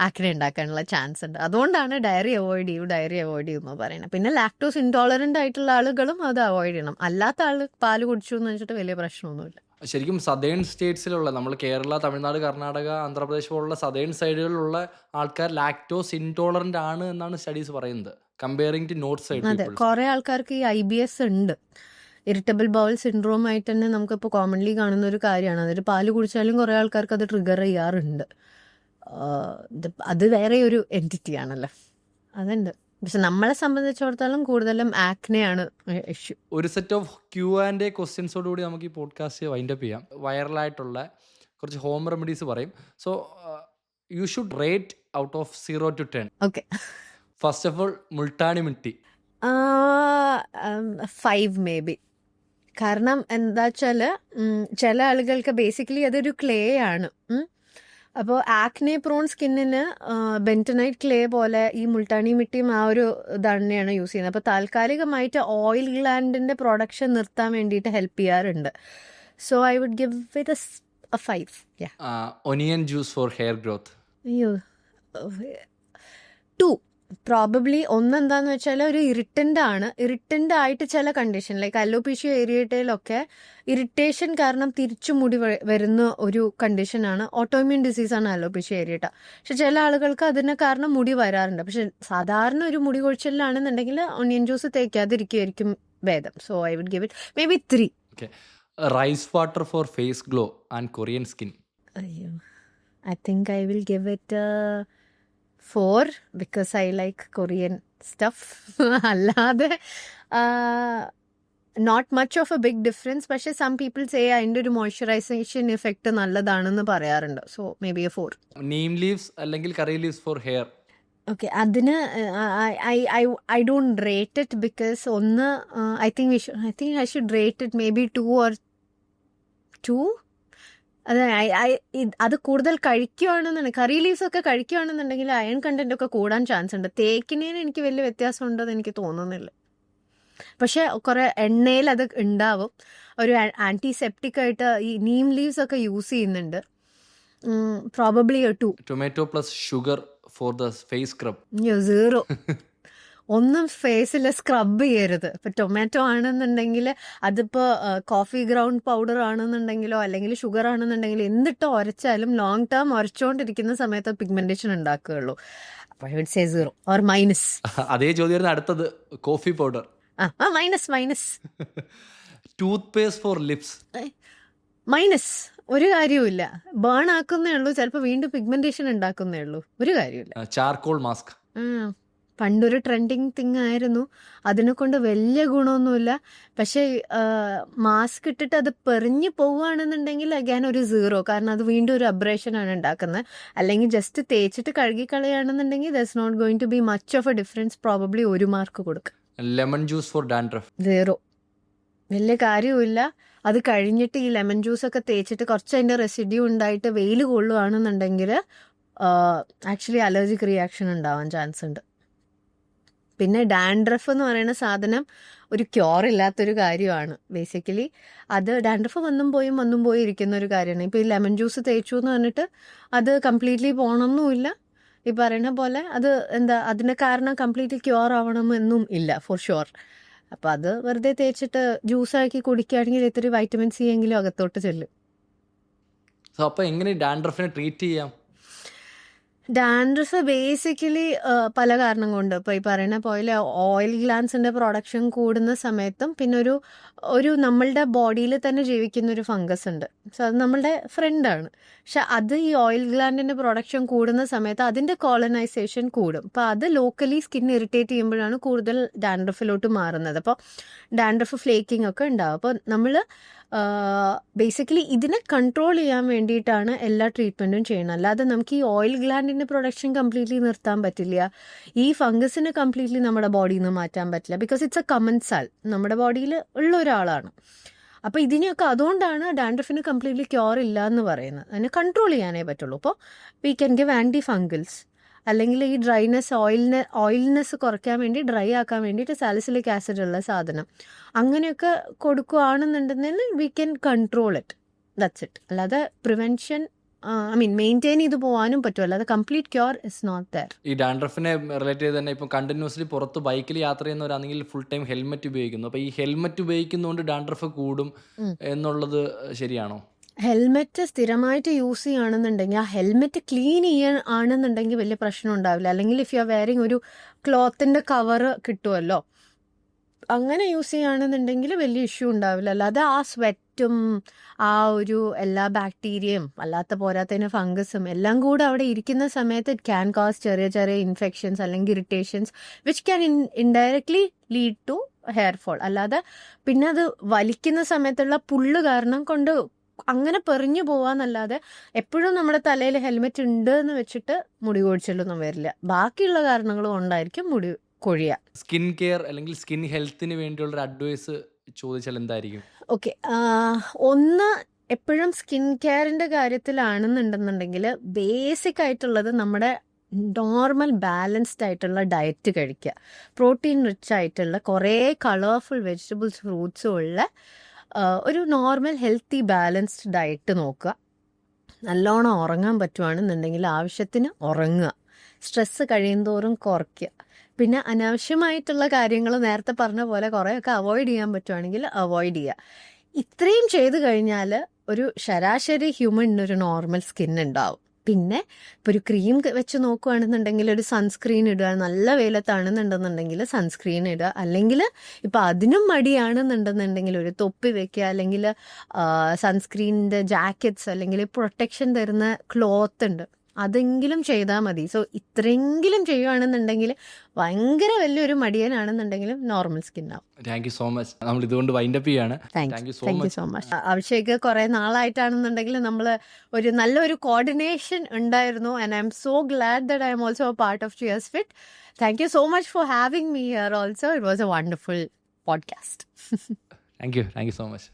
ആക്നെ ഉണ്ടാക്കാനുള്ള ചാൻസ് ഉണ്ട്. അതുകൊണ്ടാണ് ഡയറി അവോയ്ഡ് ചെയ്യുമെന്ന് പറയുന്നത്. പിന്നെ ലാക്ടോസ് ഇൻടോളറൻ്റ് ആയിട്ടുള്ള ആളുകളും അത് അവോയ്ഡ് ചെയ്യണം. അല്ലാത്ത ആൾ പാല് കുടിച്ചു എന്ന് വെച്ചിട്ട് വലിയ പ്രശ്നമൊന്നുമില്ല. ശരിക്കും സദേൺ സ്റ്റേറ്റ്സിലുള്ള, നമ്മൾ കേരള, തമിഴ്നാട്, കർണാടക, ആന്ധ്രാപ്രദേശ് പോലുള്ള സദേൺ സൈഡുകളിലുള്ള ആൾക്കാർ ലാക്ടോസ് ഇൻടോളറൻ്റ് ആണ് എന്നാണ് സ്റ്റഡീസ് പറയുന്നത്, കമ്പയറിംഗ് ടു നോർത്ത് സൈഡ്. അതെ, കുറേ ആൾക്കാർക്ക് ഈ IBS ഉണ്ട്. ഇറിറ്റബിൾ ബൗൾ സിൻഡ്രോം ആയിട്ട് തന്നെ നമുക്കിപ്പോൾ കോമൺലി കാണുന്ന ഒരു കാര്യമാണ്. അതൊരു പാല് കുടിച്ചാലും കുറേ ആൾക്കാർക്ക് അത് ട്രിഗർ ചെയ്യാറുണ്ട്. അത് വേറെ ഒരു എൻറ്റിറ്റി ആണല്ലോ, അതുണ്ട്. പക്ഷെ നമ്മളെ സംബന്ധിച്ചിടത്തോളം കൂടുതലും ആക്നെയാണ് ഇഷ്യൂ. ഒരു സെറ്റ് ഓഫ് Q&A ക്വസ്റ്റ്യൻസോടുകൂടി നമുക്ക് ഈ പോഡ്കാസ്റ്റ് വൈൻഡപ്പ് ചെയ്യാം. വൈറലായിട്ടുള്ള കുറച്ച് ഹോം റെമഡീസ് പറയും. So you should rate out of 0 to 10. Okay, first of all Multani mitti. 5 may be. കാരണം എന്താ വെച്ചാൽ ചില ആളുകൾക്ക് ബേസിക്കലി അതൊരു ക്ലേ ആണ്. അപ്പോൾ ആക്നെ പ്രോൺ സ്കിന്നിന് ബെൻറ്റനൈറ്റ് ക്ലേ പോലെ ഈ മുൾട്ടാണി മിട്ടിയും ആ ഒരു തന്നെയാണ് യൂസ് ചെയ്യുന്നത്. അപ്പോൾ താൽക്കാലികമായിട്ട് ഓയിൽ ഗ്ലാൻഡിൻ്റെ പ്രൊഡക്ഷൻ നിർത്താൻ വേണ്ടിയിട്ട് ഹെൽപ്പ് ചെയ്യാറുണ്ട്. So I would give it a 5. Onion juice for hair growth. അയ്യോ, 2 പ്രോബബ്ലി. ഒന്നെന്താന്ന് വെച്ചാൽ ഒരു ഇറിറ്റൻ്റ് ആയിട്ട് ചില കണ്ടീഷൻ ലൈക്ക് അലോപീഷ്യ ഏരിയയിലൊക്കെ ഇറിറ്റേഷൻ കാരണം തിരിച്ചു മുടി വരുന്ന ഒരു കണ്ടീഷനാണ്. ഓട്ടോഇമ്യൂൺ ഡിസീസാണ് അലോപീഷ്യ ഏരിയട്ട. പക്ഷെ ചില ആളുകൾക്ക് അതിന് കാരണം മുടി വരാറുണ്ട്. പക്ഷെ സാധാരണ ഒരു മുടി കൊഴിച്ചിലാണെന്നുണ്ടെങ്കിൽ ഒണിയൻ ജ്യൂസ് തേക്കാതിരിക്കുകയായിരിക്കും ഭേദം. So I would give it may be 3. Rice water for face glow and Korean skin. അയ്യോ, I think I will give it 4 because I like Korean stuff. അല്ലാതെ not much of a big difference. പക്ഷേ some people say അതിൻ്റെ ഒരു moisturisation effect നല്ലതാണെന്ന് പറയാറുണ്ട്. So may be 4. Neem leaves അല്ലെങ്കിൽ curry leaves for hair. Okay, അതിന് I don't rate it because ഒന്ന് I think I should rate it maybe 2 or 2. അത് കൂടുതൽ കഴിക്കുകയാണെന്നുണ്ടെങ്കിൽ, കറി ലീവ്സ് ഒക്കെ കഴിക്കുകയാണെന്നുണ്ടെങ്കിൽ അയൺ കണ്ടന്റ് ഒക്കെ കൂടാൻ ചാൻസ് ഉണ്ട്. തേക്കിനേന് എനിക്ക് വലിയ വ്യത്യാസം ഉണ്ടെന്ന് എനിക്ക് തോന്നുന്നില്ല. പക്ഷെ കുറെ എണ്ണയിൽ അത് ഉണ്ടാവും. ഒരു ആന്റിസെപ്റ്റിക് ആയിട്ട് ഈ നീം ലീവ്സ് ഒക്കെ യൂസ് ചെയ്യുന്നുണ്ട്. Probably 2. Tomato plus sugar for the face scrub. 0. ഒന്നും ഫേസിൽ സ്ക്രബ് ചെയ്യരുത്. ഇപ്പം ടൊമാറ്റോ ആണെന്നുണ്ടെങ്കിൽ അതിപ്പോൾ കോഫി ഗ്രൗണ്ട് പൗഡർ ആണെന്നുണ്ടെങ്കിലോ അല്ലെങ്കിൽ ഷുഗർ ആണെന്നുണ്ടെങ്കിലോ എന്തിട്ട് ഉരച്ചാലും ലോങ് ടേം ഉരച്ചുകൊണ്ടിരിക്കുന്ന സമയത്ത് പിഗ്മെന്റേഷൻ ഉണ്ടാക്കുകയുള്ളൂ. അപ്പോൾ I would say 0 or minus. അതേ ചോദ്യം അടുത്തത് coffee powder. Minus. Toothpaste for lips. Minus. ഒരു കാര്യവുമില്ല. ബേൺ ആക്കുന്നേ ഉള്ളൂ, ചിലപ്പോൾ വീണ്ടും പിഗ്മെന്റേഷൻ ഉണ്ടാക്കുന്നേ ഉള്ളൂ. ഒരു കാര്യമില്ല. Charcoal mask. പണ്ടൊരു ട്രെൻഡിങ് തിങ് ആയിരുന്നു, അതിനെ കൊണ്ട് വലിയ ഗുണമൊന്നുമില്ല. പക്ഷേ മാസ്ക് ഇട്ടിട്ട് അത് പെറിഞ്ഞു പോവുകയാണെന്നുണ്ടെങ്കിൽ അഗൈൻ ഒരു 0, കാരണം അത് വീണ്ടും ഒരു അബ്രേഷനാണ് ഉണ്ടാക്കുന്നത്. അല്ലെങ്കിൽ ജസ്റ്റ് തേച്ചിട്ട് കഴുകിക്കളയാണെന്നുണ്ടെങ്കിൽ there is not going to be much of a difference. Probably 1 mark കൊടുക്കുക. ലെമൺ ജ്യൂസ് ഫോർ ഡാൻഡ്രഫ് 0, വലിയ കാര്യമില്ല. അത് കഴിഞ്ഞിട്ട് ഈ ലെമൺ ജ്യൂസൊക്കെ തേച്ചിട്ട് കുറച്ച് അതിൻ്റെ റെസിഡ്യൂ ഉണ്ടായിട്ട് വെയിൽ കൊള്ളുകയാണെന്നുണ്ടെങ്കിൽ ആക്ച്വലി അലർജിക് റിയാക്ഷൻ ഉണ്ടാവാൻ ചാൻസ് ഉണ്ട്. പിന്നെ ഡാൻഡ്രഫ് എന്ന് പറയുന്ന സാധനം ഒരു ക്യൂർ ഇല്ലാത്തൊരു കാര്യമാണ്. ബേസിക്കലി അത് ഡാൻഡ്രഫ് വന്നും പോയി ഇരിക്കുന്ന ഒരു കാര്യമാണ്. ഇപ്പോൾ ഈ ലെമൺ ജ്യൂസ് തേച്ചു എന്ന് പറഞ്ഞിട്ട് അത് കംപ്ലീറ്റ്ലി പോകണമെന്നുമില്ല. ഈ പറയുന്ന പോലെ അത് അതിന് കാരണം കംപ്ലീറ്റ്ലി ക്യൂർ ആവണമെന്നും ഇല്ല ഫോർ ഷുവർ. അപ്പോൾ അത് വെറുതെ തേച്ചിട്ട് ജ്യൂസാക്കി കുടിക്കുകയാണെങ്കിൽ ഇത്തിരി വൈറ്റമിൻ സി എങ്കിലും അകത്തോട്ട് ചെല്ലും. സോ അപ്പോൾ എങ്ങനെ ഡാൻഡ്രഫിനെ ട്രീറ്റ് ചെയ്യാം? ഡാൻഡ്രഫ് ബേസിക്കലി പല കാരണം കൊണ്ട്, ഇപ്പോൾ ഈ പറയുന്ന പോലെ ഓയിൽ ഗ്ലാൻസിൻ്റെ പ്രൊഡക്ഷൻ കൂടുന്ന സമയത്തും പിന്നെ ഒരു നമ്മളുടെ ബോഡിയിൽ തന്നെ ജീവിക്കുന്ന ഒരു ഫംഗസ് ഉണ്ട്. സോ അത് നമ്മളുടെ ഫ്രണ്ടാണ്. പക്ഷെ അത് ഈ ഓയിൽ ഗ്ലാൻഡിൻ്റെ പ്രൊഡക്ഷൻ കൂടുന്ന സമയത്ത് അതിൻ്റെ കോളനൈസേഷൻ കൂടും. അപ്പോൾ അത് ലോക്കലി സ്കിൻ ഇറിറ്റേറ്റ് ചെയ്യുമ്പോഴാണ് കൂടുതൽ ഡാൻഡ്രഫിലോട്ട് മാറുന്നത്. അപ്പോൾ ഡാൻഡ്രഫ് ഫ്ലേക്കിംഗ് ഒക്കെ ഉണ്ടാവും. അപ്പോൾ നമ്മൾ ബേസിക്കലി ഇതിനെ കൺട്രോൾ ചെയ്യാൻ വേണ്ടിയിട്ടാണ് എല്ലാ ട്രീറ്റ്മെൻറ്റും ചെയ്യുന്നത്. അല്ലാതെ നമുക്ക് ഈ ഓയിൽ ഗ്ലാൻഡിൻ്റെ പ്രൊഡക്ഷൻ കംപ്ലീറ്റ്ലി നിർത്താൻ പറ്റില്ല. ഈ ഫംഗസിനെ കംപ്ലീറ്റ്ലി നമ്മുടെ ബോഡിയിൽ നിന്ന് മാറ്റാൻ പറ്റില്ല. ബിക്കോസ് ഇറ്റ്സ് എ കമൻസാൽ, നമ്മുടെ ബോഡിയിൽ ഉള്ള ഒരാളാണ്. അപ്പോൾ ഇതിനെയൊക്കെ അതുകൊണ്ടാണ് ഡാൻഡ്രഫിന് കംപ്ലീറ്റ്ലി ക്യൂർ ഇല്ല എന്ന് പറയുന്നത്. അതിനെ കൺട്രോൾ ചെയ്യാനേ പറ്റുള്ളൂ. അപ്പോൾ we can give anti fungals, അല്ലെങ്കിൽ ഈ ഡ്രൈനെസ് ഓയിൽനെസ് കുറയ്ക്കാൻ വേണ്ടി, ഡ്രൈ ആക്കാൻ വേണ്ടിയിട്ട് സാലിസിലിക് ആസിഡ് ഉള്ള സാധനം അങ്ങനെയൊക്കെ കൊടുക്കുകയാണെന്നുണ്ടെങ്കിൽ we can control it. That's it. അല്ലാതെ പ്രിവെൻഷൻ മെയിൻറ്റെയിൻ ചെയ്ത് പോകാനും പറ്റും. അല്ലാതെ complete cure is not there. ഈ ഡാൻഡ്രഫിനെ റിലേറ്റ് ചെയ്ത് തന്നെ ഇപ്പം കണ്ടിന്യൂസ്ലി പുറത്ത് ബൈക്കിൽ യാത്ര ചെയ്യുന്നവരാണെങ്കിൽ ഫുൾ ടൈം ഹെൽമെറ്റ് ഉപയോഗിക്കുന്നു. അപ്പോൾ ഈ ഹെൽമെറ്റ് ഉപയോഗിക്കുന്നതുകൊണ്ട് ഡാൻഡ്രഫ് കൂടും എന്നുള്ളത് ശരിയാണോ? ഹെൽമെറ്റ് സ്ഥിരമായിട്ട് യൂസ് ചെയ്യുകയാണെന്നുണ്ടെങ്കിൽ, ആ ഹെൽമെറ്റ് ക്ലീൻ ചെയ്യാൻ ആണെന്നുണ്ടെങ്കിൽ വലിയ പ്രശ്നം ഉണ്ടാവില്ല. അല്ലെങ്കിൽ ഇഫ് യു ആർ വെയറിങ് ഒരു ക്ലോത്തിൻ്റെ കവറ് കിട്ടുമല്ലോ, അങ്ങനെ യൂസ് ചെയ്യുകയാണെന്നുണ്ടെങ്കിൽ വലിയ ഇഷ്യൂ ഉണ്ടാവില്ല. അല്ലാതെ ആ സ്വെറ്റും ആ ഒരു എല്ലാ ബാക്ടീരിയയും അല്ലാത്ത പോരാത്തതിന് ഫംഗസും എല്ലാം കൂടെ അവിടെ ഇരിക്കുന്ന സമയത്ത് ഇറ്റ് ക്യാൻ കോസ് ചെറിയ ഇൻഫെക്ഷൻസ് അല്ലെങ്കിൽ irritations which can indirectly lead to hair fall. അല്ലാതെ പിന്നെ അത് വലിക്കുന്ന സമയത്തുള്ള പുല്ല് കാരണം കൊണ്ട് അങ്ങനെ പെറിഞ്ഞു പോവാന്നല്ലാതെ എപ്പോഴും നമ്മുടെ തലയിൽ ഹെൽമെറ്റ് ഉണ്ട് എന്ന് വെച്ചിട്ട് മുടി കൊഴിച്ചിലൊന്നും വരില്ല. ബാക്കിയുള്ള കാരണങ്ങൾ കൊണ്ടായിരിക്കും മുടി കൊഴിയുക. സ്കിൻ കെയർ അല്ലെങ്കിൽ സ്കിൻ ഹെൽത്തിന് വേണ്ടിയുള്ള അഡ്വൈസ് ചോദിച്ചാൽ എന്തായിരിക്കും? ഓക്കെ, ഒന്ന് എപ്പോഴും സ്കിൻ കെയറിൻ്റെ കാര്യത്തിലാണെന്നുണ്ടെന്നുണ്ടെങ്കിൽ ബേസിക് ആയിട്ടുള്ളത് നമ്മുടെ നോർമൽ ബാലൻസ്ഡ് ആയിട്ടുള്ള ഡയറ്റ് കഴിക്കുക. പ്രോട്ടീൻ റിച്ച് ആയിട്ടുള്ള കുറേ കളർഫുൾ വെജിറ്റബിൾസ് ഫ്രൂട്ട്സും ഉള്ള ഒരു നോർമൽ ഹെൽത്തി ബാലൻസ്ഡ് ഡയറ്റ് നോക്കുക. നല്ലോണം ഉറങ്ങാൻ പറ്റുവാണെന്നുണ്ടെങ്കിൽ ആവശ്യത്തിന് ഉറങ്ങുക. സ്ട്രെസ്സ് കഴിയുന്തോറും കുറയ്ക്കുക. പിന്നെ അനാവശ്യമായിട്ടുള്ള കാര്യങ്ങൾ നേരത്തെ പറഞ്ഞ പോലെ കുറേയൊക്കെ അവോയ്ഡ് ചെയ്യാൻ പറ്റുവാണെങ്കിൽ അവോയ്ഡ് ചെയ്യുക. ഇത്രയും ചെയ്ത് കഴിഞ്ഞാൽ ഒരു ശരാശരി ഹ്യൂമണിനൊരു നോർമൽ സ്കിൻ ഉണ്ടാവും. പിന്നെ ഇപ്പോൾ ഒരു ക്രീം വെച്ച് നോക്കുകയാണെന്നുണ്ടെങ്കിൽ ഒരു സൺസ്ക്രീൻ ഇടുക. നല്ല വെയിലത്താണെന്നുണ്ടെന്നുണ്ടെങ്കിൽ സൺസ്ക്രീൻ ഇടുക. അല്ലെങ്കിൽ ഇപ്പോൾ അതിനും മടിയാണെന്നുണ്ടെന്നുണ്ടെങ്കിൽ ഒരു തൊപ്പി വെക്കുക, അല്ലെങ്കിൽ സൺസ്ക്രീനിൻ്റെ ജാക്കറ്റ്സ് അല്ലെങ്കിൽ പ്രൊട്ടക്ഷൻ തരുന്ന ക്ലോത്ത് ഉണ്ട്, അതെങ്കിലും ചെയ്താൽ മതി. സോ ഇത്രയെങ്കിലും ചെയ്യുകയാണെന്നുണ്ടെങ്കിൽ ഭയങ്കര വലിയൊരു മടിയനാണെന്നുണ്ടെങ്കിലും നോർമൽ സ്കിൻ ആവും. Thank you so much. നമ്മൾ ഇതുകൊണ്ട് വൈൻഡപ്പ് ചെയ്യാണ്. Thank you so much. Abhishek കുറേ നാളായിട്ടാണെന്നുണ്ടെങ്കിൽ നമ്മൾ ഒരു നല്ലൊരു കോർഡിനേഷൻ ഉണ്ടായിരുന്നു. And I M so GLAAD that I am also A part of cheers fit. Thank you so much for having me here also. It was A wonderful podcast. Thank you so much.